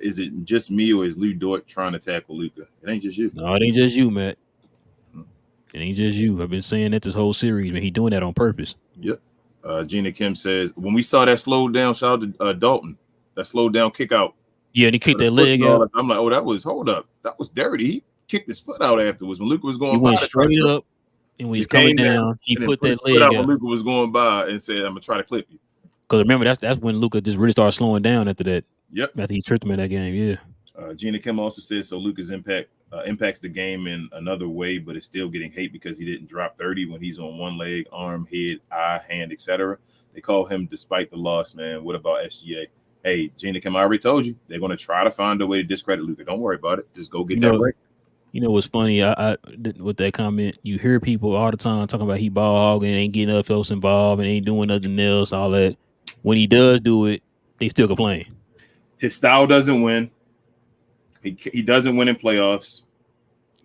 Is it just me, or is Lou Dort trying to tackle Luka? It ain't just you. No, it ain't just you, Matt. It ain't just you. I've been saying that this whole series, man. He doing that on purpose. Yep. Gina Kim says, when we saw that slowed down, shout out to Dalton, that slowed down kick out. Yeah, and he kicked that leg out. I'm like, hold up. That was dirty. He kicked his foot out afterwards when Luka was going by. He went straight up, and when he's coming down, he put that leg out when Luka was going by and said, I'm going to try to clip you. Because remember, that's when Luka just really started slowing down after that. Yep. After he tripped him in that game, yeah. Gina Kim also says, so Luka's impacts the game in another way, but it's still getting hate because he didn't drop 30 when he's on one leg, arm, head, eye, hand, etc. They call him despite the loss, man. What about SGA? Hey, Gina Kim, I already told you. They're going to try to find a way to discredit Luka. Don't worry about it. Just go get that right. You know what's funny? I with that comment, you hear people all the time talking about he ball hog and ain't getting enough else involved and ain't doing nothing else, all that. When he does do it, they still complain. His style doesn't win. He doesn't win in playoffs.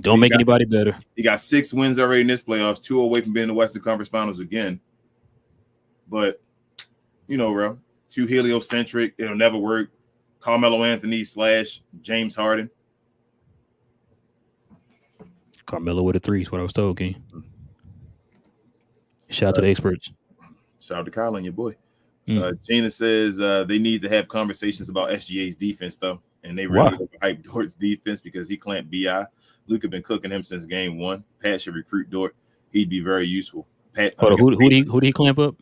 Don't make anybody better. He got 6 wins already in this playoffs, 2 away from being in the Western Conference Finals again. But, you know, bro, too heliocentric. It'll never work. Carmelo Anthony / James Harden. Carmelo with a 3 is what I was told, King. Shout out to the experts. Shout out to Kyle and your boy. Gina says they need to have conversations about SGA's defense, though. And they really overhyped Dort's defense because he clamped BI. Luka been cooking him since game 1. Pat should recruit Dort. He'd be very useful. Pat, who did he clamp up?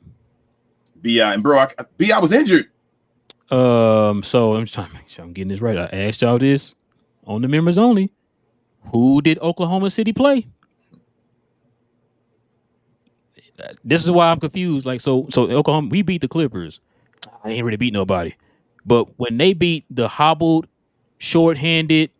BI. And bro, BI was injured. So I'm just trying to make sure I'm getting this right. I asked y'all this on the members only. Who did Oklahoma City play? This is why I'm confused. Like, so Oklahoma, we beat the Clippers. I ain't really beat nobody. But when they beat the hobbled, short-handed,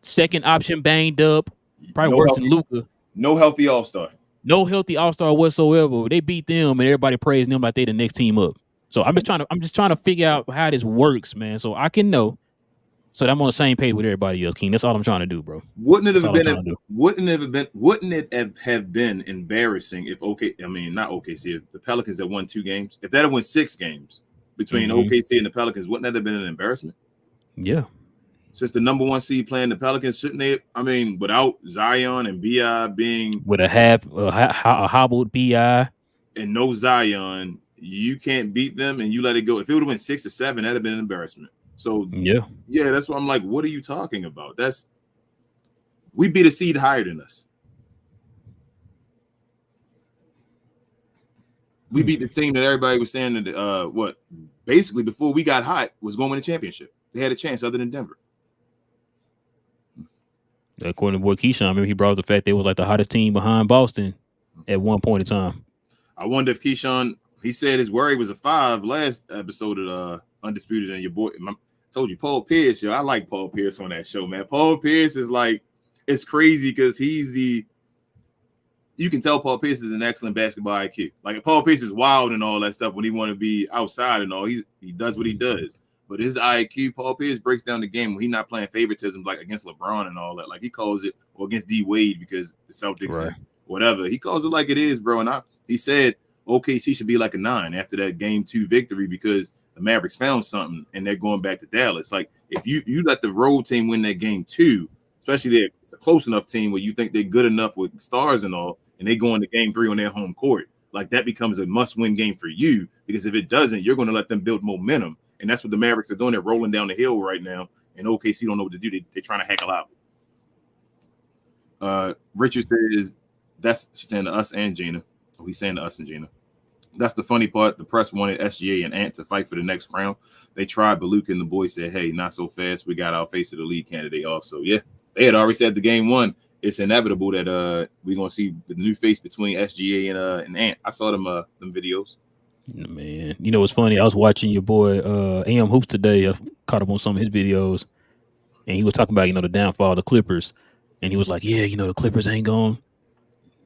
second option banged up, probably worse than Luka. No healthy all-star. No healthy all-star whatsoever. They beat them and everybody praised them like they the next team up. So I'm just trying to figure out how this works, man. So I can know. So that I'm on the same page with everybody else, King. That's all I'm trying to do, bro. Wouldn't it have been embarrassing if not OKC, if the Pelicans had won 2 games, if that had won 6 games between OKC and the Pelicans, wouldn't that have been an embarrassment? Yeah. Since the number 1 seed playing the Pelicans, shouldn't they? I mean, without Zion and BI being with a hobbled BI and no Zion, you can't beat them and you let it go. If it would have been 6 or 7, that'd have been an embarrassment. So yeah, that's why I'm like, what are you talking about? We beat a seed higher than us. We beat the team that everybody was saying that basically before we got hot was going to win the championship. They had a chance other than Denver. According to boy Keyshawn, I remember he brought up the fact they was like the hottest team behind Boston at one point in time. I wonder if Keyshawn, he said his worry was a 5 last episode of Undisputed, and your boy, I told you, Paul Pierce, I like Paul Pierce on that show, man. Paul Pierce is like, it's crazy because you can tell Paul Pierce is an excellent basketball IQ. Like, Paul Pierce is wild and all that stuff when he want to be outside and all. He does what he does. But his IQ, Paul Pierce breaks down the game when he's not playing favoritism like against LeBron and all that. Like he calls it, or against D Wade because the Celtics and whatever. He calls it like it is, bro. And he said OKC should be like a 9 after that game 2 victory because the Mavericks found something and they're going back to Dallas. Like if you let the road team win that game 2, especially it's a close enough team where you think they're good enough with stars and all, and they go into game 3 on their home court, like that becomes a must-win game for you because if it doesn't, you're going to let them build momentum. And that's what the Mavericks are doing. They're rolling down the hill right now, and OKC don't know what to do. They're trying to heckle out. Richard says, that's saying to us and Gina. Oh, he's saying to us and Gina. That's the funny part. The press wanted SGA and Ant to fight for the next crown. They tried, but Luke and the boys said, hey, not so fast. We got our face of the lead candidate also. Yeah, they had already said the game 1. It's inevitable that we're going to see the new face between SGA and Ant. I saw them videos. Man, you know what's funny? I was watching your boy AM Hoops today. I caught up on some of his videos, and he was talking about the downfall of the Clippers, and he was like, "Yeah, the Clippers ain't going.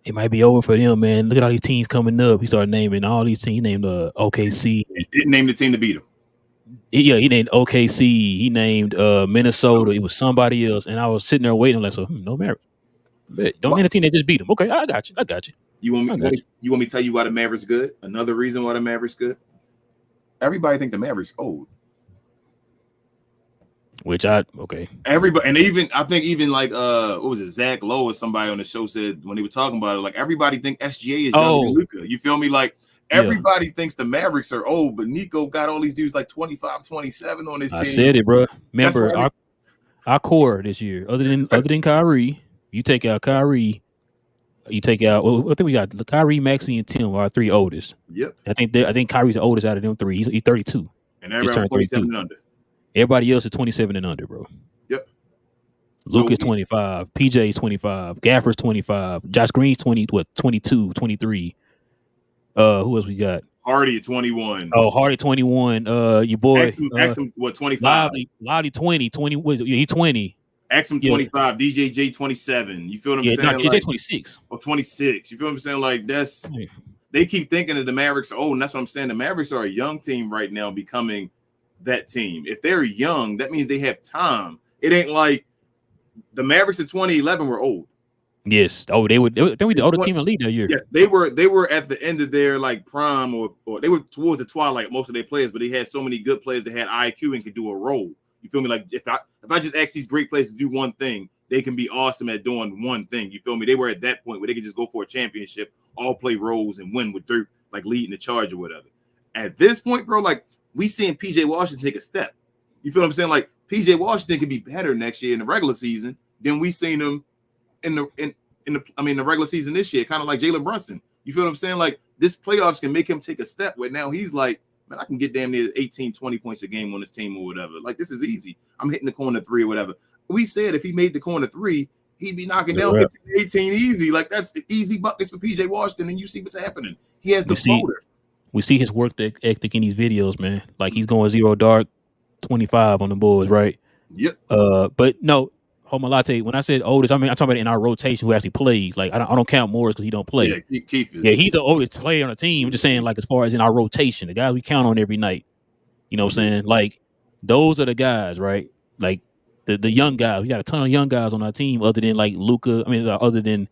It might be over for them, man. Look at all these teams coming up." He started naming all these teams. He named OKC. He didn't name the team to beat him. He named OKC. He named Minnesota. It was somebody else, and I was sitting there waiting. I'm like, no Mavericks. Don't name the team that just beat them. Okay, I got you. You want me to tell you why the Mavericks good? Another reason why the Mavericks good? Everybody think the Mavericks old. Everybody, and I think like what was it, Zach Lowe or somebody on the show said when they were talking about it, like everybody think SGA is younger than Luka. You feel me? Like everybody thinks the Mavericks are old, but Nico got all these dudes like 25, 27 on his team. I said it, bro. Remember our core this year, other than Kyrie, you take out Kyrie. You take out. I think we got Kyrie, Maxey, and Tim are our 3 oldest. Yep. I think Kyrie's the oldest out of them 3. He's 32. And everybody's 27 and under. Everybody else is 27 and under, bro. Yep. Luke is 25. PJ is 25. Gaffer's 25. Josh Green's 22, 23. Who else we got? Hardy at 21. Oh, Hardy 21. Your boy. Exum, 25? Lively 20. He's 20. Exum 25, DJJ 27. You feel what I'm saying? No, DJ 26. Oh, 26. You feel what I'm saying? Like they keep thinking that the Mavericks are old, and that's what I'm saying. The Mavericks are a young team right now, becoming that team. If they're young, that means they have time. It ain't like the Mavericks in 2011 were old. Yes. Oh, they were the older team in the league that year. Yes, they were at the end of their like prime, or they were towards the twilight. Most of their players, but they had so many good players that had IQ and could do a role. You feel me? Like if I just ask these great players to do one thing, they can be awesome at doing one thing. You feel me? They were at that point where they could just go for a championship, all play roles, and win with Dirk like leading the charge or whatever. At this point, bro, like we seeing PJ Washington take a step. You feel what I'm saying? Like PJ Washington could be better next year in the regular season than we seen him in the regular season this year, kind of like Jalen Brunson. You feel what I'm saying? Like this playoffs can make him take a step where now he's like, man, I can get damn near 18, 20 points a game on this team or whatever. Like, this is easy. I'm hitting the corner 3 or whatever. We said if he made the corner 3, he'd be knocking down 15, 18 easy. Like, that's easy buckets for PJ Washington, and you see what's happening. He has the floater. We see his work ethic in these videos, man. Like, he's going 0 dark, 25 on the boards, right? Yep. But no, Homo Latte, when I said oldest, I'm talking about in our rotation who actually plays. Like, I don't count Morris because he don't play. Yeah, Keith is. Yeah, he's the oldest player on the team. I'm just saying, like, as far as in our rotation, the guys we count on every night. You know what I'm saying? Like, those are the guys, right? Like, the young guys. We got a ton of young guys on our team other than, like, Luka. I mean, other than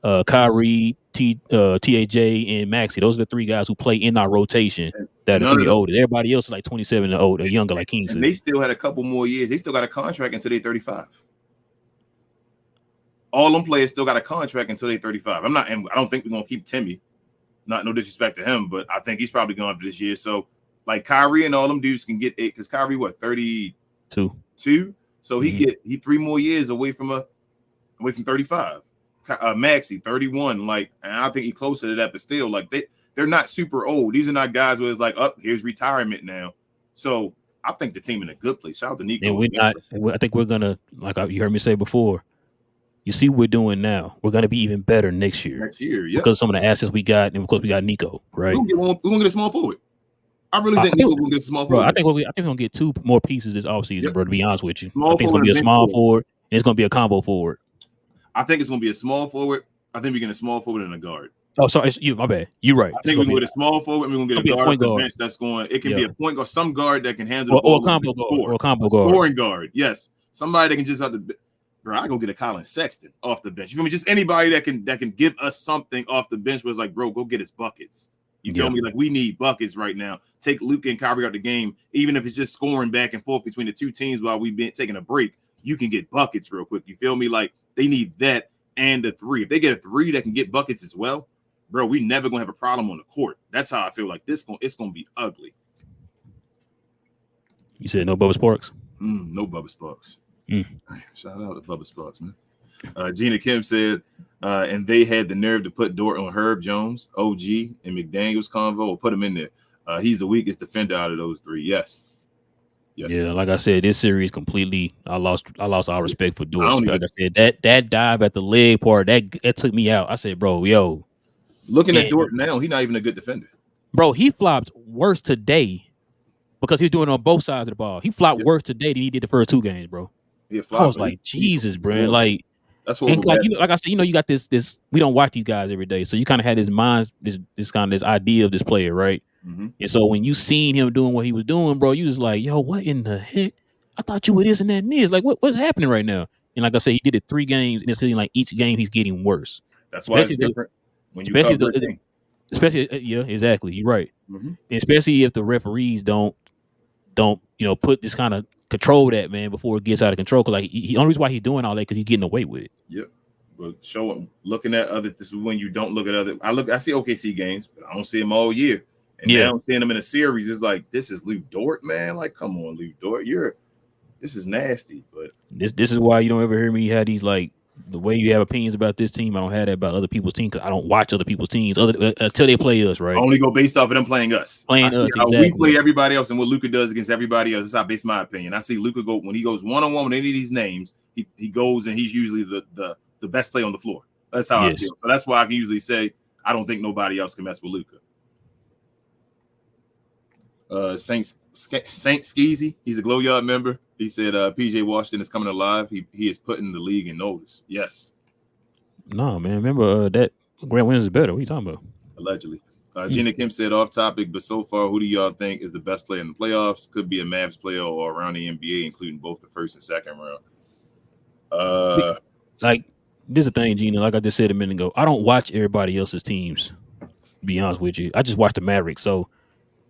Kyrie, TAJ, and Maxey. Those are the 3 guys who play in our rotation that are 3 older. Everybody else is like 27 and older, younger, like King said. And they still had a couple more years. They still got a contract until they're 35. All them players still got a contract until they're 35. I don't think we're gonna keep Timmy. Not no disrespect to him, but I think he's probably going for this year. So like Kyrie and all them dudes can get 8 because Kyrie 32? So he 3 more years away from 35. Maxey 31, like, and I think he's closer to that, but still, like they're not super old. These are not guys where it's like, here's retirement now. So I think the team in a good place. Shout out to Nico. And I think we're gonna, like you heard me say before. You see what we're doing now. We're going to be even better next year. Yeah. Because of some of the assets we got, and because we got Nico, right? We're going to get a small forward. I really think we're going to get a small forward. Bro, I think we're going to get 2 more pieces this offseason, bro, to be honest with you. I think it's going to be a small forward, and it's going to be a combo forward. I think it's going to be a small forward. I think we're getting a small forward and a guard. Oh, sorry, my bad. You're right. I think we're going to get a small forward and we're going to get a guard off the bench that's going. It can be a point guard, some guard that can handle the ball. Or a combo guard. Or a combo guard. Scoring guard, yes. Somebody that can just have the. Bro, I go get a Colin Sexton off the bench. You feel me? Just anybody that can give us something off the bench was like, bro, go get us buckets. You feel me? Like, we need buckets right now. Take Luka and Kyrie out the game, even if it's just scoring back and forth between the two teams while we've been taking a break. You can get buckets real quick. You feel me? Like, they need that and a three. If they get a three that can get buckets as well, bro, we never gonna have a problem on the court. That's how I feel like it's gonna be ugly. You said no Bubba Sparks? No Bubba Sparks. Shout out to Bubba Sparks, man. Gina Kim said, and they had the nerve to put Dort on Herb Jones, OG, and McDaniels convo, or put him in there. He's the weakest defender out of those three. Yes. Yeah, like I said, this series completely. I lost all respect for Dort. Like I said, that dive at the leg part that took me out. I said, bro, yo. Looking at Dort now, he's not even a good defender. Bro, he flopped worse today because he was doing it on both sides of the ball. He flopped worse today than he did the first 2 games, bro. I was like, Jesus, bro. Like, that's what like, like I said, you got this. We don't watch these guys every day, so you kind of had his mind, this idea of this player, right? Mm-hmm. And so when you seen him doing what he was doing, bro, you was like, yo, what in the heck? I thought you were this and that and this. Like, what's happening right now? And like I said, he did it 3 games, and it's seeming like each game he's getting worse. That's why it's different. Especially, yeah, exactly. You're right. Mm-hmm. Especially if the referees don't put this kind of control that, man, before it gets out of control. Cause like the only reason why he's doing all that because he's getting away with it. Yep. But looking at other. This is when you don't look at other. I see OKC games, but I don't see them all year. And now seeing them in a series is like, this is Luke Dort, man. Like, come on, Luke Dort, this is nasty. But this is why you don't ever hear me have these, like, the way you have opinions about this team. I don't have that about other people's teams because I don't watch other people's teams until they play us, right? I only go based off of them playing us. Exactly. We play everybody else and what Luka does against everybody else. That's how I base my opinion. I see Luka when he goes one-on-one with any of these names, he goes and he's usually the best player on the floor. That's how I feel. So that's why I can usually say I don't think nobody else can mess with Luka. Saint Skeezy, he's a Glow Yard member. He said PJ Washington is coming alive. He is putting the league in notice. Yes. No, man. Remember that Grant Williams is better. What are you talking about? Allegedly. Gina Kim said off topic, but so far, who do y'all think is the best player in the playoffs? Could be a Mavs player or around the NBA, including both the first and second round. Like, this is the thing, Gina. Like I just said a minute ago, I don't watch everybody else's teams, to be honest with you. I just watch the Mavericks. So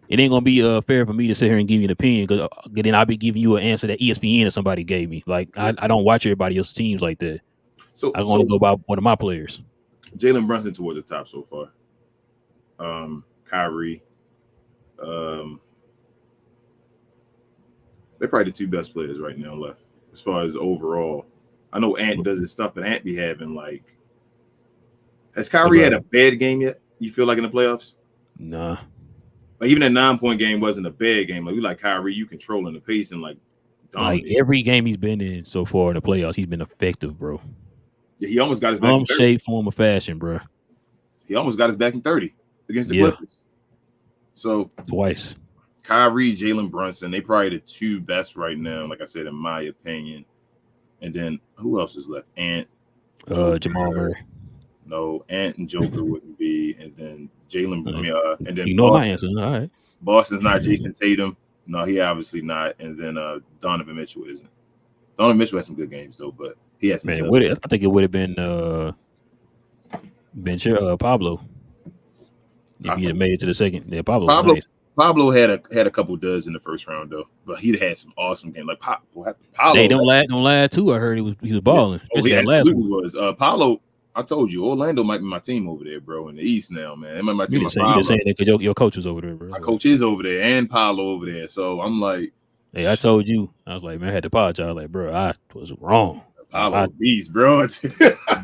it ain't gonna be fair for me to sit here and give you an opinion because then I'll be giving you an answer that ESPN or somebody gave me. Like I don't watch everybody else's teams like that. So I want to go by one of my players. Jalen Brunson towards the top so far. Kyrie. They're probably the 2 best players right now left as far as overall. I know Ant does his stuff, but Ant be having like. Has Kyrie had a bad game yet? You feel like in the playoffs? Nah. Like even that 9-point game wasn't a bad game. Like we like Kyrie, you controlling the pace and like every game he's been in so far in the playoffs, he's been effective, bro. Yeah, he almost got his back in 30. Shape, form, of fashion, bro. He almost got his back in 30 against the Clippers. So twice. Kyrie, Jalen Brunson, they probably the 2 best right now, like I said, in my opinion. And then who else is left? Ant, Jamal Murray. No, Ant and Joker wouldn't be, and then Jalen. And then my answer. All right. Boston's not Jason Tatum. No, he obviously not. And then Donovan Mitchell isn't. Donovan Mitchell had some good games though, but he has some. Man, I think it would have been Pablo. If he had made it to the second, Pablo had a couple duds in the first round though, but he had some awesome games. Like Pablo, they don't lie too. I heard he was balling. He absolutely was. Pablo. I told you, Orlando might be my team over there, bro, in the East now, man. They might be my team. You just saying that because your coach was over there, bro. My coach is over there, and Paolo over there. So I'm like, hey, I told you, I was like, man, I had to apologize. Like, bro, I was wrong. Paolo beast, bro.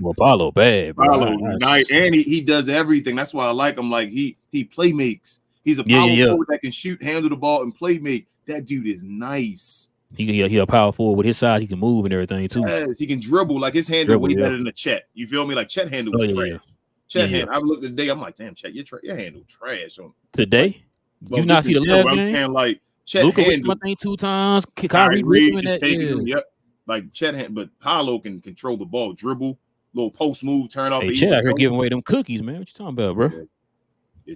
Well, Paolo bad, bro. Paolo nice, and he does everything. That's why I like him. Like he play makes. He's a power forward that can shoot, handle the ball, and play make. That dude is nice. He a power forward with his size. He can move and everything too. Yes, he can dribble. Like his handle way better than a Chet. You feel me? Like Chet handle was trash. Chet handle. I looked today. I'm like, damn, Chet, your handle trash on today. You not see the last game? I'm like Chet Luka handle. My thing 2 times. Kyrie just taking him. Yep. Like Chet, but Paolo can control the ball, dribble, little post move turn off. Hey, Chet out here giving away them cookies, man. What you talking about, bro? Yeah,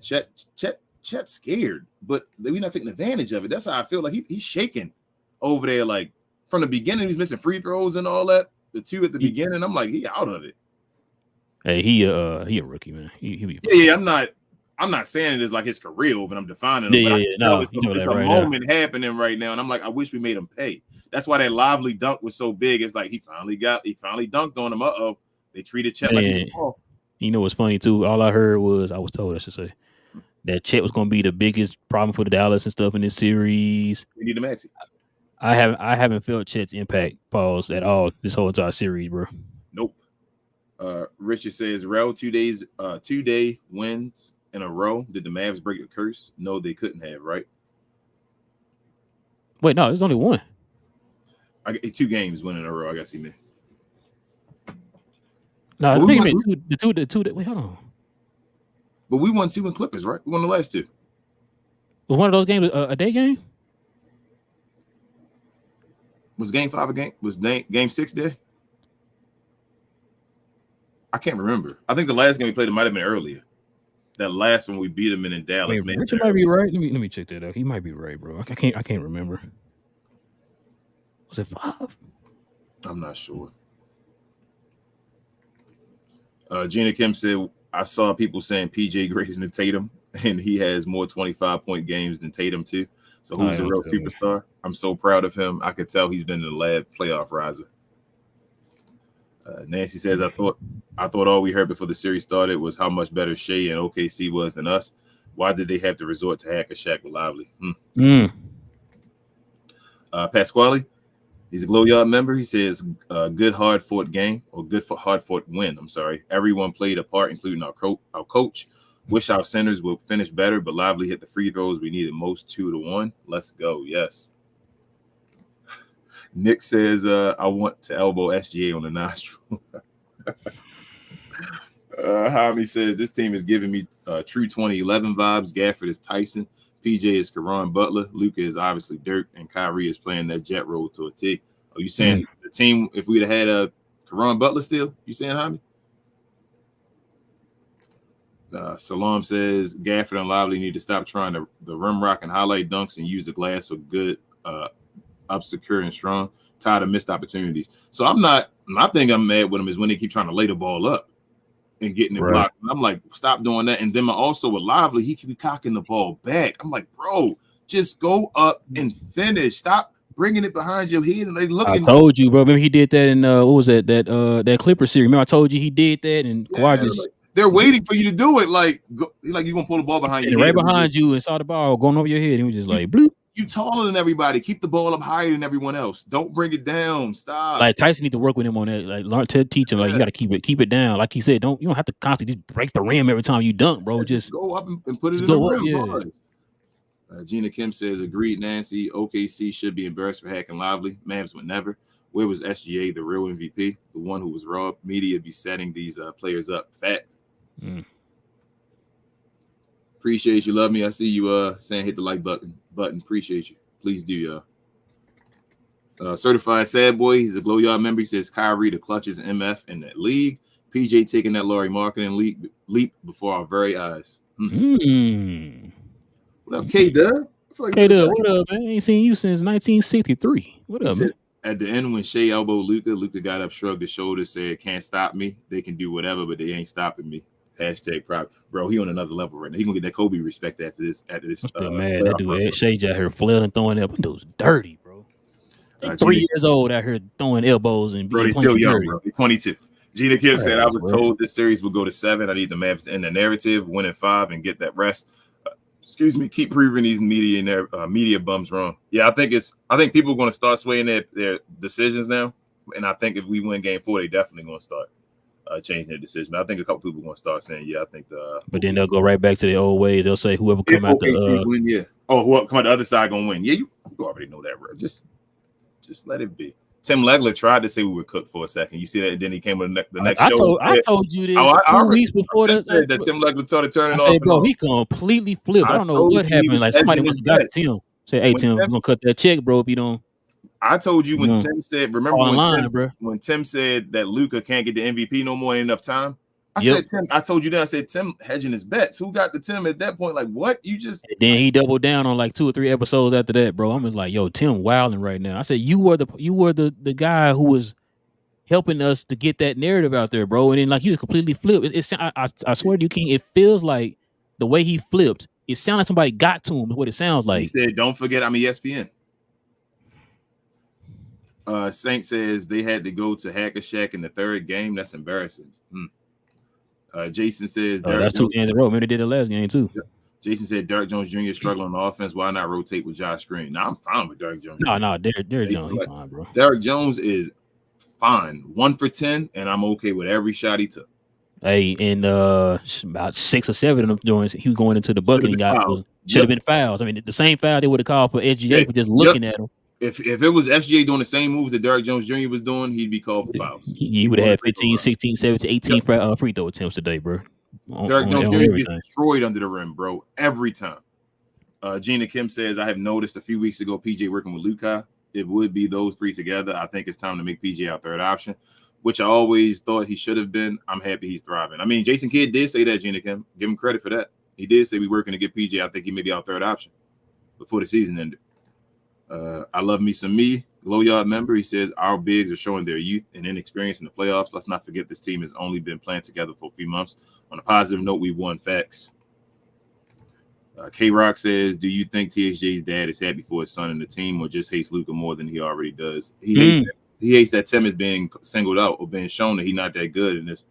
Chet's scared, but we're not taking advantage of it. That's how I feel. Like he's shaking over there. Like from the beginning, he's missing free throws and all that. The 2 at the beginning, I'm like, he out of it. Hey, he a rookie, man. Yeah. I'm not saying it is like his career over, and I'm defining it. No, it's a moment happening right now, and I'm like, I wish we made him pay. That's why that lively dunk was so big. It's like he finally dunked on him. They treated Chet like he was. You know what's funny too? All I heard was I was told, I should say, that Chet was going to be the biggest problem for the Dallas and stuff in this series. We need a maxi. I haven't felt Chet's impact pause at all this whole entire series, bro. Nope. Richard says, Relle 2-day wins in a row. Did the Mavs break the curse? No, they couldn't have, right? Wait, no, there's only one. 2 games win in a row. I guess he meant. No, I think he meant the two. Wait, hold on. But we won 2 in Clippers, right? We won the last 2. Was one of those games a day game? Was game 5 a game? Was game 6 there? I can't remember. I think the last game we played, it might have been earlier. That last one we beat him in Dallas. Wait, Richard might be right. Let me check that out. He might be right, bro. I can't remember. Was it 5? I'm not sure. Gina Kim said, I saw people saying PJ greater than Tatum, and he has more 25-point games than Tatum too. So who's the real superstar? I'm so proud of him. I could tell he's been in the lab playoff riser. Nancy says, I thought all we heard before the series started was how much better Shea and OKC was than us. Why did they have to resort to hack a Shaq with Lively? Pasquale, he's a Glow Yard member. He says, good hard-fought game, or good for hard-fought win. I'm sorry. Everyone played a part, including our coach. Wish our centers would finish better, but Lively hit the free throws we needed most 2-1. Let's go. Yes. Nick says, I want to elbow SGA on the nostril. Jaime says, this team is giving me true 2011 vibes. Gafford is Tyson. PJ is Caron Butler. Luka is obviously Dirk. And Kyrie is playing that jet role to a T. Are you saying the team, if we'd have had Caron Butler still, you saying, Jaime? Salam says, Gafford and Lively need to stop trying the rim rock and highlight dunks and use the glass so good up secure and strong. Tired of missed opportunities. So my thing I'm mad with him is when they keep trying to lay the ball up and getting it blocked. And I'm like, stop doing that. And then also with Lively, he can be cocking the ball back. I'm like, bro, just go up and finish. Stop bringing it behind your head and they looking. I told you, bro. Remember he did that in what was that Clipper series? Remember I told you he did that and Kawhi just. They're waiting for you to do it. Like you're gonna pull the ball behind you, right behind you, and saw the ball going over your head. And he was just like, bloop. You taller than everybody. Keep the ball up higher than everyone else. Don't bring it down. Stop. Like Tyson need to work with him on that. Like learn to teach him. Like you got to keep it down. Like he said, you don't have to constantly just break the rim every time you dunk, bro. Just go up and put it in the rim. Yeah. Gina Kim says, agreed, Nancy. OKC should be embarrassed for hacking Lively. Mavs would never. Where was SGA, the real MVP, the one who was robbed? Media be setting these players up. Fact. Appreciate you. Love me. I see you saying hit the like button. Appreciate you. Please do, y'all. Certified Sad Boy. He's a Glow Yard member. He says Kyrie the clutches MF in that league. PJ taking that Laurie marketing leap before our very eyes. What up, K-Dub? K-Dub, what up, man? I ain't seen you since 1963. What up, man? At the end, when Shea elbowed Luka got up, shrugged his shoulders, said, can't stop me. They can do whatever, but they ain't stopping me. Hashtag pride. Bro, he on another level right now. He gonna get that Kobe respect after this. Man, that dude Shea out here flailing and throwing elbows. Dude's dirty, bro. 3 years old out here throwing elbows and bro, he's still young, bro. He's 22. Gina Kim said, I was told this series would go to 7. I need the Mavs to end the narrative, win at 5, and get that rest. Keep proving these media bums wrong. Yeah, I think people are going to start swaying their decisions now. And I think if we win game 4, they definitely going to start changing their decision. But I think a couple people are going to start saying, yeah, I think but then they'll go right back to the old ways. They'll say whoever come out the win, yeah. Oh, whoever come out the other side going to win. Yeah, you already know that, bro. Just let it be. Tim Legler tried to say we were cooked for a second. You see that, and then he came with the next show. I told you this 2 weeks before that Tim Legler started turning off. I said, bro, he completely flipped. I don't know what happened. Like somebody must have got to Tim. Say, hey, Tim, we're gonna cut that check, bro. If you don't. I told you when Tim said, remember when Tim said that Luka can't get the MVP no more, ain't enough time. I told you that. I said Tim hedging his bets. Who got the Tim at that point? Like what? You just and then he doubled down on like 2 or 3 episodes after that, bro. I'm just like, yo, Tim wilding right now. I said you were the guy who was helping us to get that narrative out there, bro. And then like you just completely flipped. I swear to you, King, it feels like the way he flipped, it sounded like somebody got to him, is what it sounds like. He said, don't forget I'm ESPN. Saint says they had to go to Hacker Shack in the 3rd game. That's embarrassing. Jason says that's 2 games in a row. Maybe they did the last game too. Yeah. Jason said Derrick Jones Jr. is struggling on offense. Why not rotate with Josh Green? I'm fine with Derrick Jones. No, Derrick Jones, he's fine, bro. Derrick Jones is fine. 1 for 10, and I'm okay with every shot he took. Hey, and about 6 or 7 of them joints, he was going into the bucket and should have been fouls. I mean, the same foul they would have called for SGA for just looking at him. If it was SGA doing the same moves that Derrick Jones Jr. was doing, he'd be called for fouls. He would have had 15, 16, 17, 18 free throw attempts today, bro. Derrick Jones Jr. gets destroyed under the rim, bro, every time. Gina Kim says, I have noticed a few weeks ago PJ working with Luka. It would be those 3 together. I think it's time to make PJ our 3rd option, which I always thought he should have been. I'm happy he's thriving. I mean, Jason Kidd did say that, Gina Kim. Give him credit for that. He did say we're working to get PJ. I think he may be our 3rd option before the season ended. I love me some me. Glow Yard member. He says our bigs are showing their youth and inexperience in the playoffs. Let's not forget this team has only been playing together for a few months. On a positive note, we won. Facts. K-Rock says, do you think THJ's dad is happy for his son and the team or just hates Luka more than he already does? He hates that Tim is being singled out or being shown that he's not that good in this.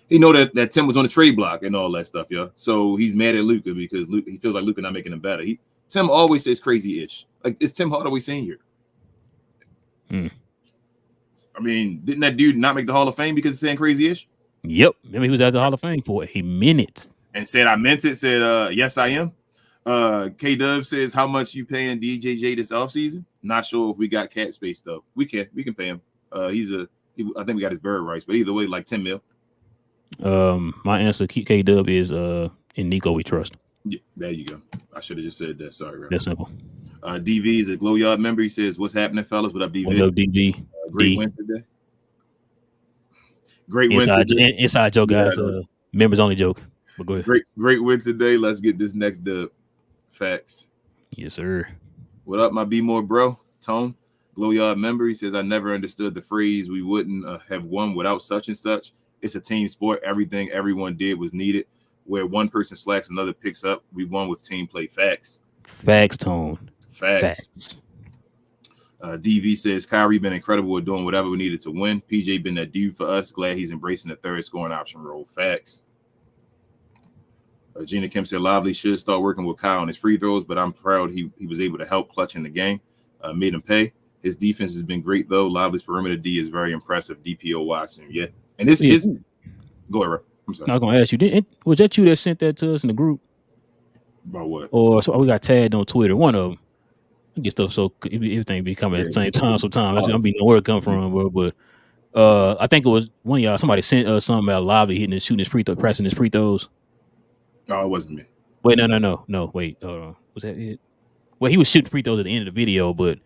He know that Tim was on the trade block and all that stuff, yo. So he's mad at Luka because he feels like Luka not making him better. Tim always says crazy-ish. Like, it's Tim Hardaway Sr. I mean, didn't that dude not make the Hall of Fame because he's saying crazy-ish? Yep. Maybe he was at the Hall of Fame for a minute. And said, I meant it. Said, yes, I am. K-Dub says, how much you paying DJJ this offseason? Not sure if we got cap space, though. We can pay him. I think we got his bird rights, but either way, like 10 mil. My answer, K-Dub, is in Nico we trust. Yeah, there you go. I should have just said that. Sorry, Rep. That's simple. DV is a Glow Yard member. He says, what's happening, fellas? What up, DV? What up, DV? Great win today. Great win today. Inside joke, guys. Members only joke. But go ahead. Great win today. Let's get this next dub. Facts. Yes, sir. What up, my Be More bro? Tone, Glow Yard member. He says, I never understood the phrase we wouldn't have won without such and such. It's a team sport. Everything everyone did was needed. Where one person slacks, another picks up. We won with team play. Facts. Facts, Tone. Facts. DV says, Kyrie been incredible at doing whatever we needed to win. PJ been that dude for us. Glad he's embracing the 3rd scoring option role. Facts. Gina Kim said, Lively should start working with Kyle on his free throws, but I'm proud he was able to help clutch in the game. Made him pay. His defense has been great, though. Lively's perimeter D is very impressive. DPO Watson. Yeah. And this is – go ahead, Ro. I'm sorry. I was going to ask you, was that you that sent that to us in the group? About what? Or so we got tagged on Twitter. One of them. I get stuff so everything be coming at the same time. Sometimes I'm being where it come from, bro. But I think it was one of y'all. Somebody sent us something about Lively hitting and shooting his free throw, pressing his free throws. No, it wasn't me. Wait, no. Wait, was that it? Well, he was shooting free throws at the end of the video, but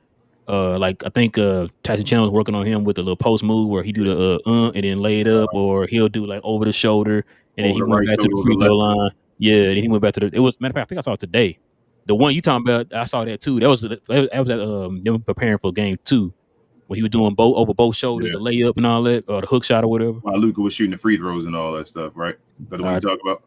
like I think Tyson Chandler was working on him with a little post move where he do the and then lay it up, or he'll do like over the shoulder, and then he went back to the free throw line. Yeah, then he went back to the. It was matter of fact, I think I saw it today. The one you talking about, I saw that too. That was at them preparing for game 2 when he was doing over both shoulders, the layup and all that, or the hook shot or whatever. While Luka was shooting the free throws and all that stuff, right? That's the one you talk about.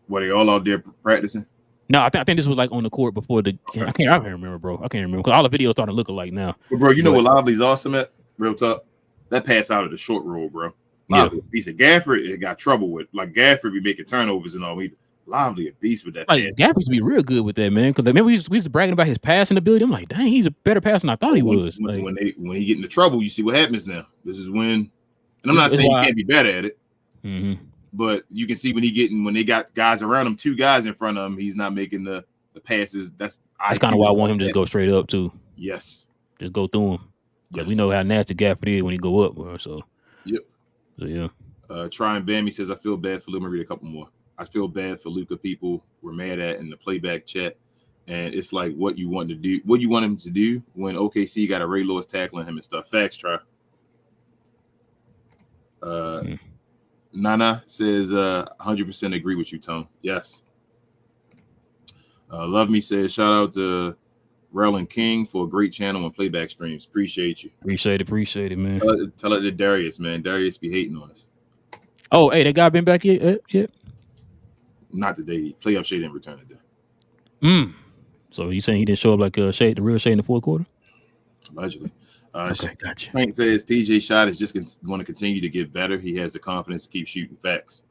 Were they all out there practicing? No, I think this was like on the court before the. Okay. I can't remember, bro. I can't remember because all the videos starting to look alike now. But bro, you know what Lively's awesome at? Real talk. That pass out of the short roll, bro. Lively, a piece of Gafford, it got trouble with. Like Gafford be making turnovers and all. Lively a beast with that. Like Gafford used to be real good with that, man. Because remember we used to bragging about his passing ability. I'm like, dang, he's a better passer than I thought he was. When he get into trouble, you see what happens now. This is when, and I'm not saying he can't be better at it. Mm-hmm. But you can see when they got guys around him, 2 guys in front of him, he's not making the passes. That's kind of why I want him to just go straight up too. Yes, just go through him because we know how nasty Gafford is when he go up, bro. So yeah. Try and Bammy says I feel bad for Luka. Read a couple more. I feel bad for Luka. People were mad at in the playback chat. and it's like what you want him to do when OKC got a Ray Lewis tackling him and stuff. Facts, try. Nana says 100% agree with you, Tone. Yes. Love Me says shout out to Relle and King for a great channel and playback streams. Appreciate you. Appreciate it, man. Tell it to Darius, man. Darius be hating on us. Oh, hey, that guy been back yet? Not today. Playoff Shade didn't return today. So you saying he didn't show up like Shade, the real Shade in the fourth quarter? Allegedly. Okay, gotcha. Frank says PJ shot is just going to continue to get better. He has the confidence to keep shooting. Facts.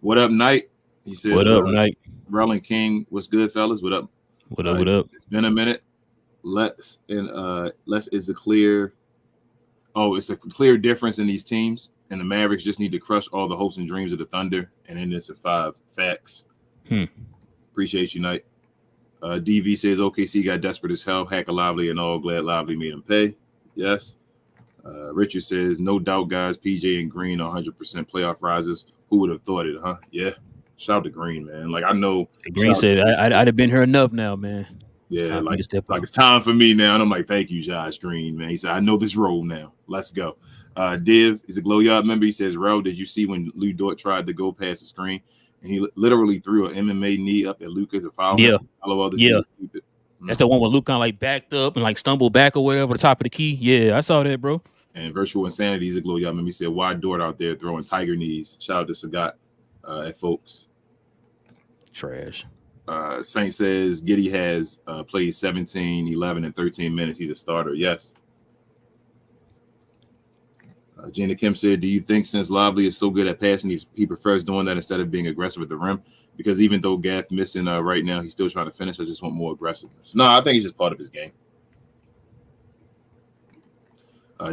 What up, Knight? He says, what up, Knight? Relle and King, what's good, fellas? What up? What up? It's been a minute. It's a clear difference in these teams, and the Mavericks just need to crush all the hopes and dreams of the Thunder and end this at 5. Facts. Appreciate you, Knight. DV says OKC got desperate as hell. Hacker Lively and all. Glad Lively made him pay. Yes. Richard says no doubt, guys. PJ and Green are 100% playoff risers. Who would have thought it, huh? Yeah. Shout out to Green, man. Like I know Green said I'd have been here enough now, man. Yeah, like it's time for me now. And I'm like, thank you, Josh Green, man. He said, I know this role now. Let's go. Div is a Glow Yard member. He says, Rel, did you see when Lou Dort tried to go past the screen? And he literally threw an MMA knee up at Luka to foul him. Yeah. That's the one where Luke kind of like backed up and like stumbled back or whatever, the top of the key. Yeah, I saw that, bro. And Virtual Insanity is a Glow Yard member. He said, why Dort out there throwing tiger knees? Shout out to Sagat at folks. Trash. Saint says Giddey has played 17, 11, and 13 minutes. He's a starter. Yes. Gina Kim said, do you think since Lively is so good at passing, he prefers doing that instead of being aggressive at the rim? Because even though Gaff missing right now, he's still trying to finish. I just want more aggressiveness. No, I think it's just part of his game.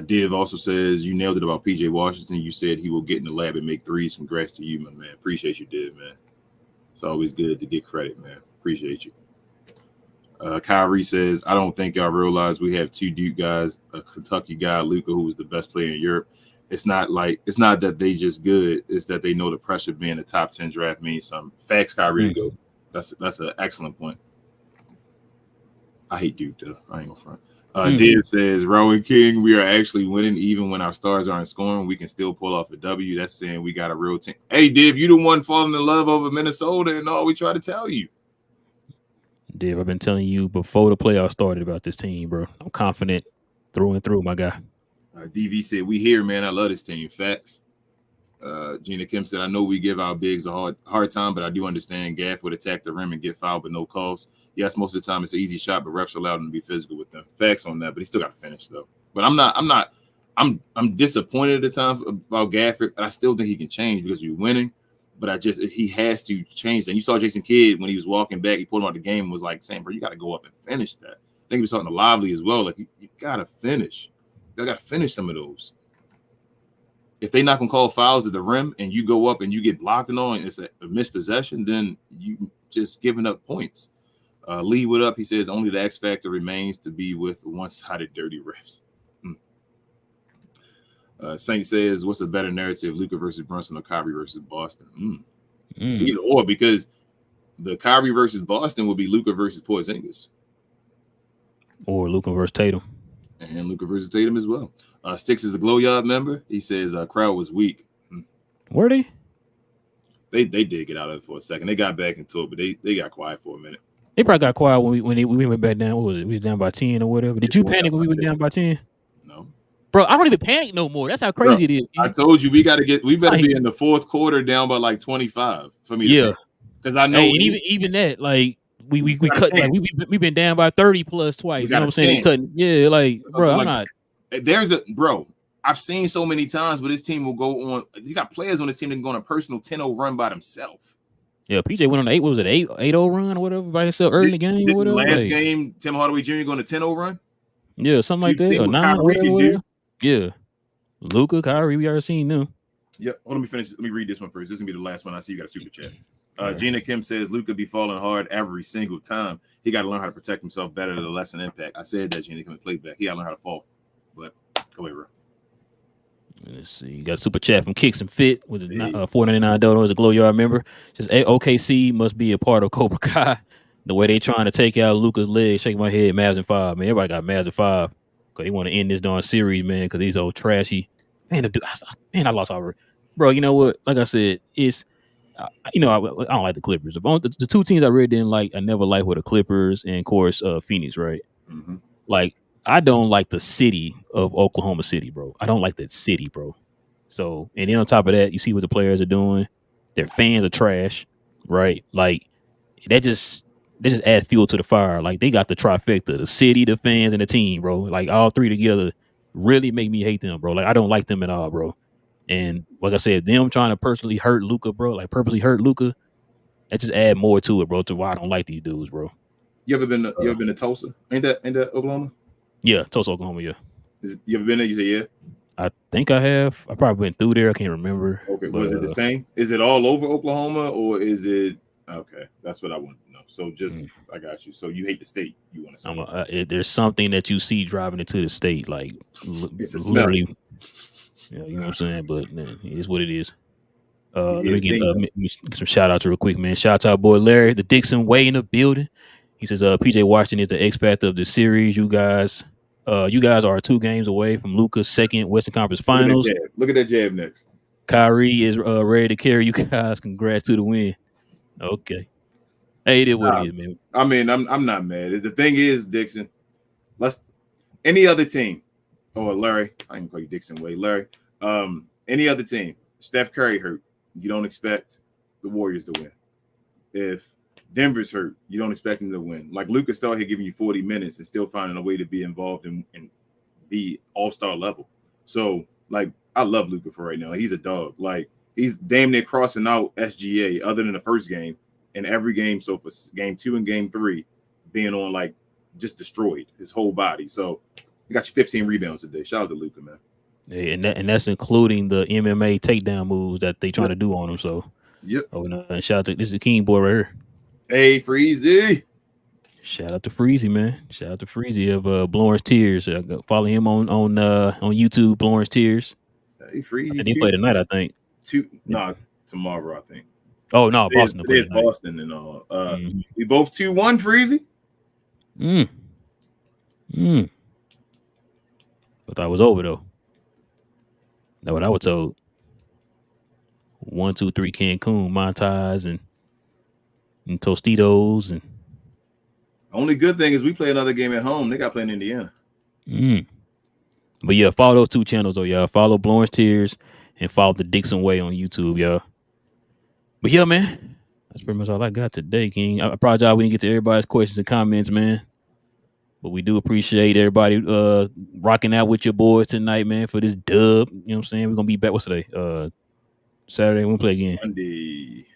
Div also says, you nailed it about PJ Washington. You said he will get in the lab and make threes. Congrats to you, my man. Appreciate you, Div, man. It's always good to get credit, man. Appreciate you. Kyrie says, I don't think y'all realize we have 2 Duke guys, a Kentucky guy, Luka, who was the best player in Europe. It's not that they just good. It's that they know the pressure of being a top 10 draft means something. Facts, Kyrie, to go. That's an excellent point. I hate Duke, though. I ain't gonna front. Div says, Relle and King, we are actually winning even when our stars aren't scoring. We can still pull off a W. That's saying we got a real team. Hey, Div, you the one falling in love over Minnesota and all we try to tell you. Div, I've been telling you before the playoffs started about this team, bro. I'm confident through and through, my guy. DV said, we here, man. I love this team. Facts. Gina Kim said, I know we give our bigs a hard time, but I do understand Gaff would attack the rim and get fouled but no calls. Yes, most of the time it's an easy shot, but refs allowed him to be physical with them. Facts on that, but he still got to finish though. But I'm disappointed at the time about Gafford. I still think he can change because we're winning, but he has to change that. You saw Jason Kidd when he was walking back, he pulled him out the game and was like saying, bro, you got to go up and finish that. I think he was talking to Lively as well. Like you got to finish. You got to finish some of those. If they're not going to call fouls at the rim and you go up and you get blocked and all, and it's a mispossession, then you just giving up points. Lee, what up? He says only the X factor remains to be with one-sided dirty refs. Saint says, what's a better narrative, Luka versus Brunson or Kyrie versus Boston? Either or, because the Kyrie versus Boston would be Luka versus Porzingis. Or Luka versus Tatum. And Luka versus Tatum as well. Sticks is a Glow Yard member. He says crowd was weak. Were they? They did get out of it for a second. They got back into it, but they got quiet for a minute. They probably got quiet when we went back down. What was it? We was down by 10 or whatever. Did you panic when we went down by 10? No. Bro, I don't even panic no more. That's how crazy it is. I told you we better be in the fourth quarter down by like 25 for me. Yeah. Because I know even that, like we cut like we've been down by 30 plus twice. You know what I'm saying? Yeah, like bro, I'm not. I've seen so many times where this team will go on. You got players on this team that can go on a personal 10-0 run by themselves. Yeah, PJ went on 8-0 run or whatever by himself early in the game or whatever. Last game, Tim Hardaway Jr. going a 10-0 run? Yeah, something like that. Or 9 or whatever. Yeah. Luka, Kyrie, we already seen them. Yep. Let me finish. Let me read this one first. This is going to be the last one. I see you got a super chat. Gina Kim says, Luka be falling hard every single time. He got to learn how to protect himself better to lessen impact. I said that, Gina Kim, Playback. He got to learn how to fall. But go ahead, bro. Let's see. You got super chat from Kicks and Fit with $4.99 as a Glow Yard member. Says OKC must be a part of Cobra Kai. The way they trying to take out Luka's leg, shake my head. Mavs in 5, man. Everybody got Mavs in 5 because they want to end this darn series, man. Because these old trashy man. I lost already, bro. You know what? Like I said, it's I don't like the Clippers. The two teams I really didn't like, I never liked were the Clippers and of course Phoenix, right? Mm-hmm. Like I don't like the city of Oklahoma City, bro. I don't like that city, bro. So and then on top of that, you see what the players are doing. Their fans are trash, right? Like they just add fuel to the fire. Like they got the trifecta: the city, the fans, and the team, bro. Like all three together really make me hate them, bro. Like I don't like them at all, bro. And like I said, them trying to personally hurt Luka, bro, like purposely hurt Luka, that just add more to it, bro. To why I don't like these dudes, bro. You ever been to Tulsa? Ain't that Oklahoma? Yeah, Tulsa, Oklahoma. Yeah. You ever been there? You say yeah. I think I have. I probably went through there. I can't remember. Okay, was it the same? Is it all over Oklahoma or is it okay? That's what I want to know. So just I got you. So you hate the state? You want to say? There's something that you see driving into the state, like it's literally. Yeah, you know what I'm saying? But man, it is what it is. Let me get some shout outs real quick, man. Shout out to our boy Larry, the Dixon Way in the building. He says, PJ Washington is the X factor of the series. You guys are 2 games away from Luka's second Western Conference Finals. Look at that jab next. Kyrie is ready to carry you guys. Congrats to the win. Okay. Hey, it is what it is, man. I mean, I'm not mad. The thing is, Dixon, any other team, or Larry, I can call you Dixon Way, Larry. Any other team, Steph Curry hurt, you don't expect the Warriors to win. If Denver's hurt, you don't expect them to win. Like Luka started here giving you 40 minutes and still finding a way to be involved and be all-star level. So, like, I love Luka for right now. He's a dog. Like, he's damn near crossing out SGA other than the first game. And every game, so for game 2 and game 3, being on, like, just destroyed his whole body. So, you got your 15 rebounds today. Shout out to Luka, man. Yeah, and that's including the MMA takedown moves that they trying to do on him. So, yep. Oh, no, and shout out to this is the King boy right here. Hey, Freezy. Shout out to Freezy, man. Shout out to Freezy of Blowing's Tears. Follow him on YouTube, Blowing's Tears. Hey, Freezy. And he play tonight, I think. Tomorrow, I think. Oh no, Boston. It is Boston and all. We both 2-1, Freezy. But I was over though. That's what I was told. 1, 2, 3 Cancun, Montage and Tostitos and only good thing is we play another game at home. They got playing Indiana. But yeah, follow those 2 channels though, y'all. Follow Blowing's Tears and follow the Dixon Way on YouTube, y'all. But yeah, man, that's pretty much all I got today, King. I apologize we didn't get to everybody's questions and comments, man. But we do appreciate everybody rocking out with your boys tonight, man, for this dub. You know what I'm saying? We're gonna be back. What's today? Saturday. We'll play again. Monday.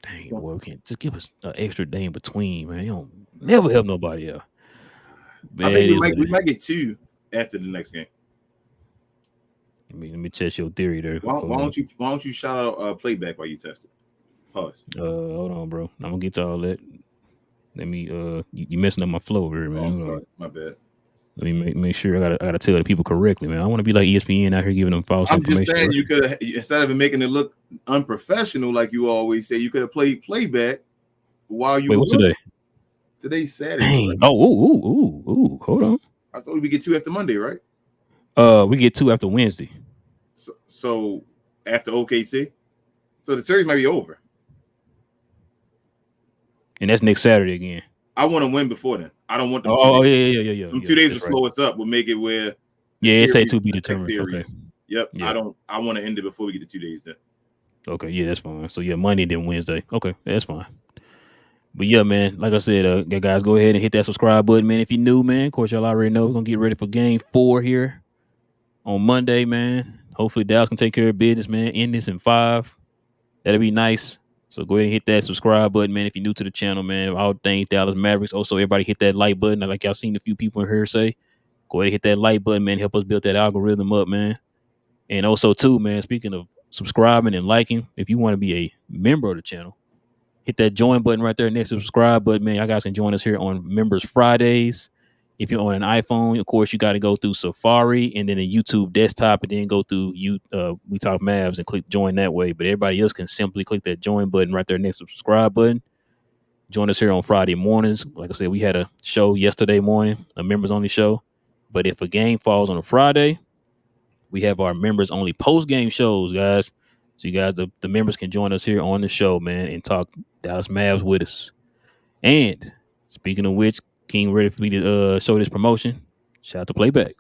Dang, boy, we can't just give us an extra day in between, man. You don't never help nobody out. Man, I think we might get 2 after the next game. Let me test your theory there. Why don't you shout out Playback while you test it? Pause. Hold on, bro. I'm gonna get to all that. Let me you messing up my flow here, man. I'm sorry, my bad. Let me make sure I gotta tell the people correctly, man. I want to be like ESPN out here giving them false information. I'm just saying you could have, instead of making it look unprofessional like you always say, you could have played Playback while you. Wait, what's today? Today's Saturday. Dang. Oh, hold on. I thought we get 2 after Monday, right? We get 2 after Wednesday. So after OKC, so the series might be over. And that's next Saturday again. I want to win before then. I don't want them. Yeah. Them 2 days will slow us up. We'll make it where. Yeah, it say to be determined. Okay. Yep. Yeah. I want to end it before we get the 2 days then. Okay. Yeah, that's fine. So yeah, Monday then Wednesday. Okay, that's fine. But yeah, man, like I said, guys, go ahead and hit that subscribe button, man. If you're new, man, of course y'all already know we're gonna get ready for Game 4 here on Monday, man. Hopefully Dallas can take care of business, man. End this in 5. That'll be nice. So go ahead and hit that subscribe button, man. If you're new to the channel, man, all things Dallas Mavericks. Also, everybody hit that like button. Like y'all seen a few people in here say, go ahead and hit that like button, man. Help us build that algorithm up, man. And also, too, man, speaking of subscribing and liking, if you want to be a member of the channel, hit that join button right there next to the subscribe button, man. Y'all guys can join us here on Members Fridays. If you're on an iPhone, of course, you got to go through Safari and then a YouTube desktop and then go through We Talk Mavs and click join that way. But everybody else can simply click that join button right there next to the subscribe button. Join us here on Friday mornings. Like I said, we had a show yesterday morning, a members only show. But if a game falls on a Friday, we have our members only post game shows, guys. So you guys, the members can join us here on the show, man, and talk Dallas Mavs with us. And speaking of which, King ready for me to show this promotion. Shout out to Playback.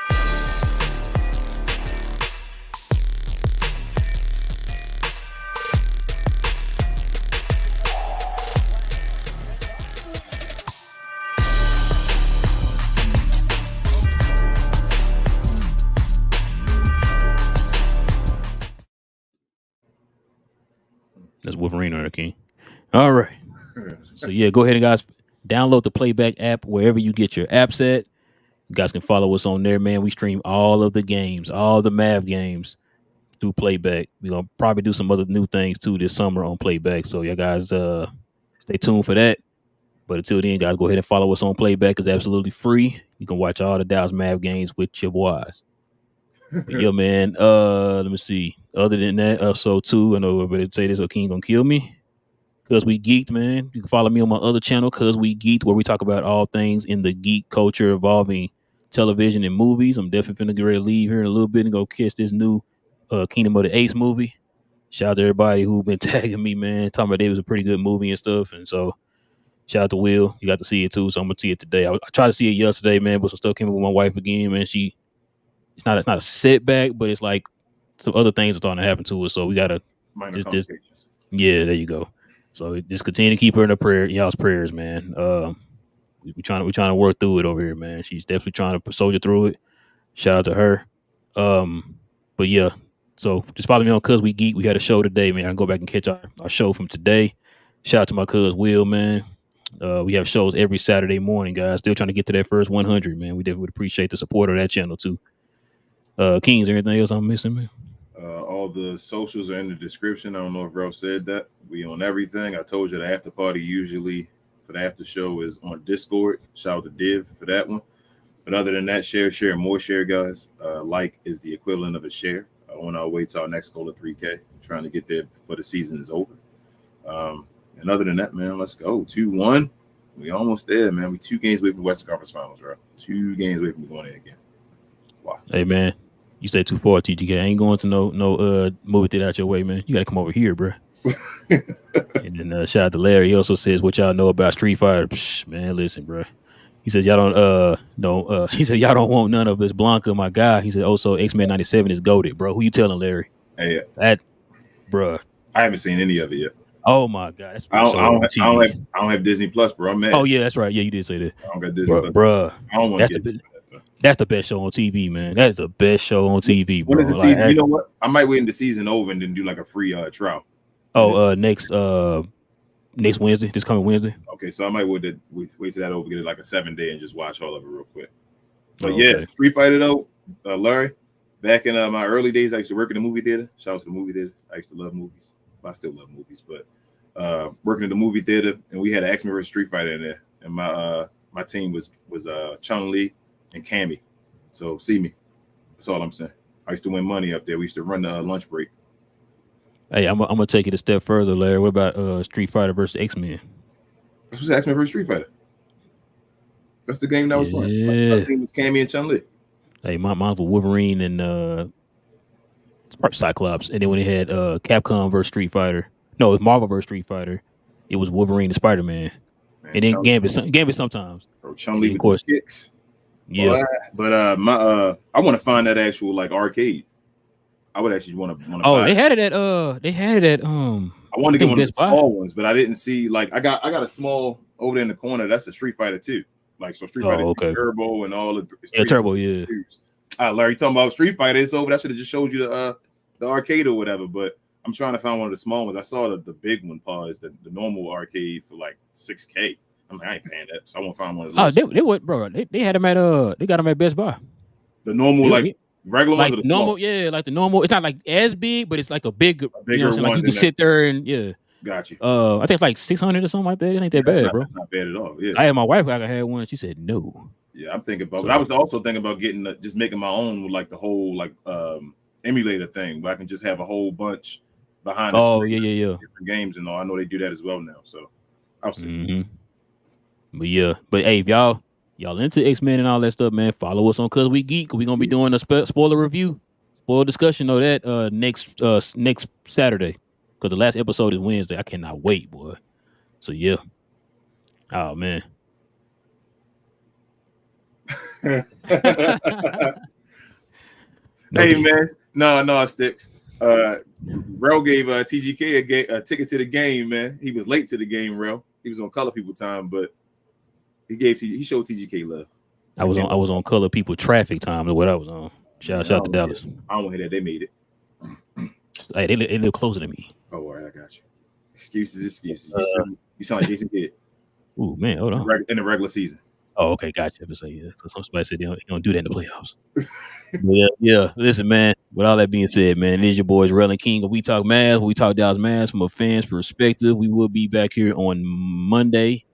That's Wolverine on the King. All right. So yeah, go ahead and guys download the Playback app wherever you get your apps at. You guys can follow us on there, man. We stream all of the games, all the Mav games through Playback. We're gonna probably do some other new things too this summer on Playback. So yeah, guys, stay tuned for that. But until then, guys, go ahead and follow us on Playback. It's absolutely free. You can watch all the Dallas Mav games with your boys. Yeah, man. Let me see. Other than that, so too, I know everybody say this, so King gonna kill me. Cause We Geeked, man. You can follow me on my other channel, Cause We Geeked, where we talk about all things in the geek culture involving television and movies. I'm definitely finna get ready to leave here in a little bit and go catch this new Kingdom of the Ace movie. Shout out to everybody who's been tagging me, man, talking about it was a pretty good movie and stuff. And so shout out to Will. You got to see it too, so I'm gonna see it today. I tried to see it yesterday, man, but some stuff came up with my wife again, man. It's not a setback, but it's like some other things are starting to happen to us. So we gotta just yeah, there you go. So just continue to keep her in y'all's prayers, man. We're trying to work through it over here, man. She's definitely trying to soldier through it. Shout out to her. But yeah, so just follow me on Cuz We Geek. We had a show today, man. I can go back and catch our show from today. Shout out to my cuz Will, man. We have shows every Saturday morning, guys. Still trying to get to that first 100, man. We definitely would appreciate the support of that channel too. Kings, anything else I'm missing, man? All the socials are in the description. I don't know if Ralph said that. We on everything. I told you the after party usually for the after show is on Discord. Shout out to Div for that one. But other than that, share, more share, guys. Like is the equivalent of a share. On our way to our next goal of 3K. Trying to get there before the season is over. And other than that, man, let's go. 2-1. We almost there, man. We 2 games away from the Western Conference Finals, bro. 2 games away from going there again. Wow. Hey, man. You say too far, TGK. I ain't going to no movie theater out your way, man. You got to come over here, bro. And then shout out to Larry. He also says, what y'all know about Street Fighter? Psh, man, listen, bro. He says y'all don't he said y'all don't want none of this Blanca, my guy. He said also X-Men 97 is goated, bro. Who you telling, Larry? Hey, that, bro. I haven't seen any of it yet. Oh my god, that's I don't have Disney Plus, bro. I'm mad. Oh yeah, that's right. Yeah, you did say that. I don't got Disney Plus, bro. I don't want to. That's the best show on TV, man. That's the best show on TV, bro. When is the season? You know what? I might wait in the season over and then do like a free trial. Oh, next Wednesday, this coming Wednesday. Okay, so I might wait till that over, get it like a 7-day and just watch all of it real quick. But yeah, Street Fighter though, Larry. Back in my early days, I used to work in the movie theater. Shout out to the movie theater. I used to love movies. I still love movies, but working in the movie theater, and we had an X-Men vs Street Fighter in there, and my team was Chun-Li and Cammy. So see me. That's all I'm saying. I used to win money up there. We used to run the lunch break. Hey, I'm gonna take it a step further, Larry. What about Street Fighter versus X-Men? That's what's X-Men versus Street Fighter. That's the game that was fun. My team was Cammy and Chun-Li. Hey, mine was Wolverine and it's probably Cyclops. And then when they had Capcom versus Street Fighter, no, it was Marvel versus Street Fighter. It was Wolverine and Spider-Man. And then Gambit sometimes. Bro, Chun-Li with the kicks. Yeah, but I want to find that actual like arcade. I would actually want to. Oh, they had it at I wanted to get one of the small ones, but I didn't see like I got a small over there in the corner. That's a Street Fighter 2. Like so, Street Fighter 2 Turbo and all the Turbo, yeah. Larry talking about Street Fighter. It's over. I should have just showed you the arcade or whatever. But I'm trying to find one of the small ones. I saw the big one. Pause the normal arcade for like $6K. I'm like, I ain't paying that, so I want to find one of those. Oh, they would, bro. They had them at they got them at Best Buy. The normal regular like ones, or the normal, small? Yeah, like the normal. It's not like as big, but it's like a bigger one. Like you can sit there and yeah. Got you. I think it's like 600 or something like that. It ain't that bad, bro. That's not bad at all. Yeah. I had my wife. I had one. She said no. Yeah, I'm thinking about. But I was also thinking about getting just making my own with like the whole like emulator thing, where I can just have a whole bunch behind the screen. Yeah. Different games and all. I know they do that as well now. So I'll see. But hey, if y'all into X-Men and all that stuff, man, follow us on Cause We Geek. We're gonna be doing a spoiler review, spoiler discussion of that next Saturday. Because the last episode is Wednesday. I cannot wait, boy. So yeah. Oh man. Hey man, no, Sticks. Rel gave TGK a ticket to the game, man. He was late to the game, Rel. He was on Color People time, but he showed TGK love. I was on Color People traffic time is what I was on. Shout out to Dallas. I don't want to hear that. They made it. Hey, they live closer to me. Oh, all right, I got you. Excuses. You sound like Jason Kidd. Ooh, man, hold on. In the regular season. Oh, okay, gotcha. Somebody said they don't do that in the playoffs. yeah. Listen, man. With all that being said, man, it is your boys Relle and King. We talk Mavs. We talk Dallas Mavs from a fan's perspective. We will be back here on Monday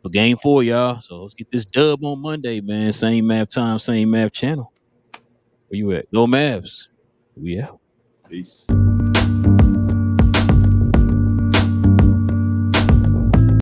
for Game 4, y'all. So let's get this dub on Monday, man. Same Mav time, same Mav channel. Where you at? Go Mavs. We out. Peace.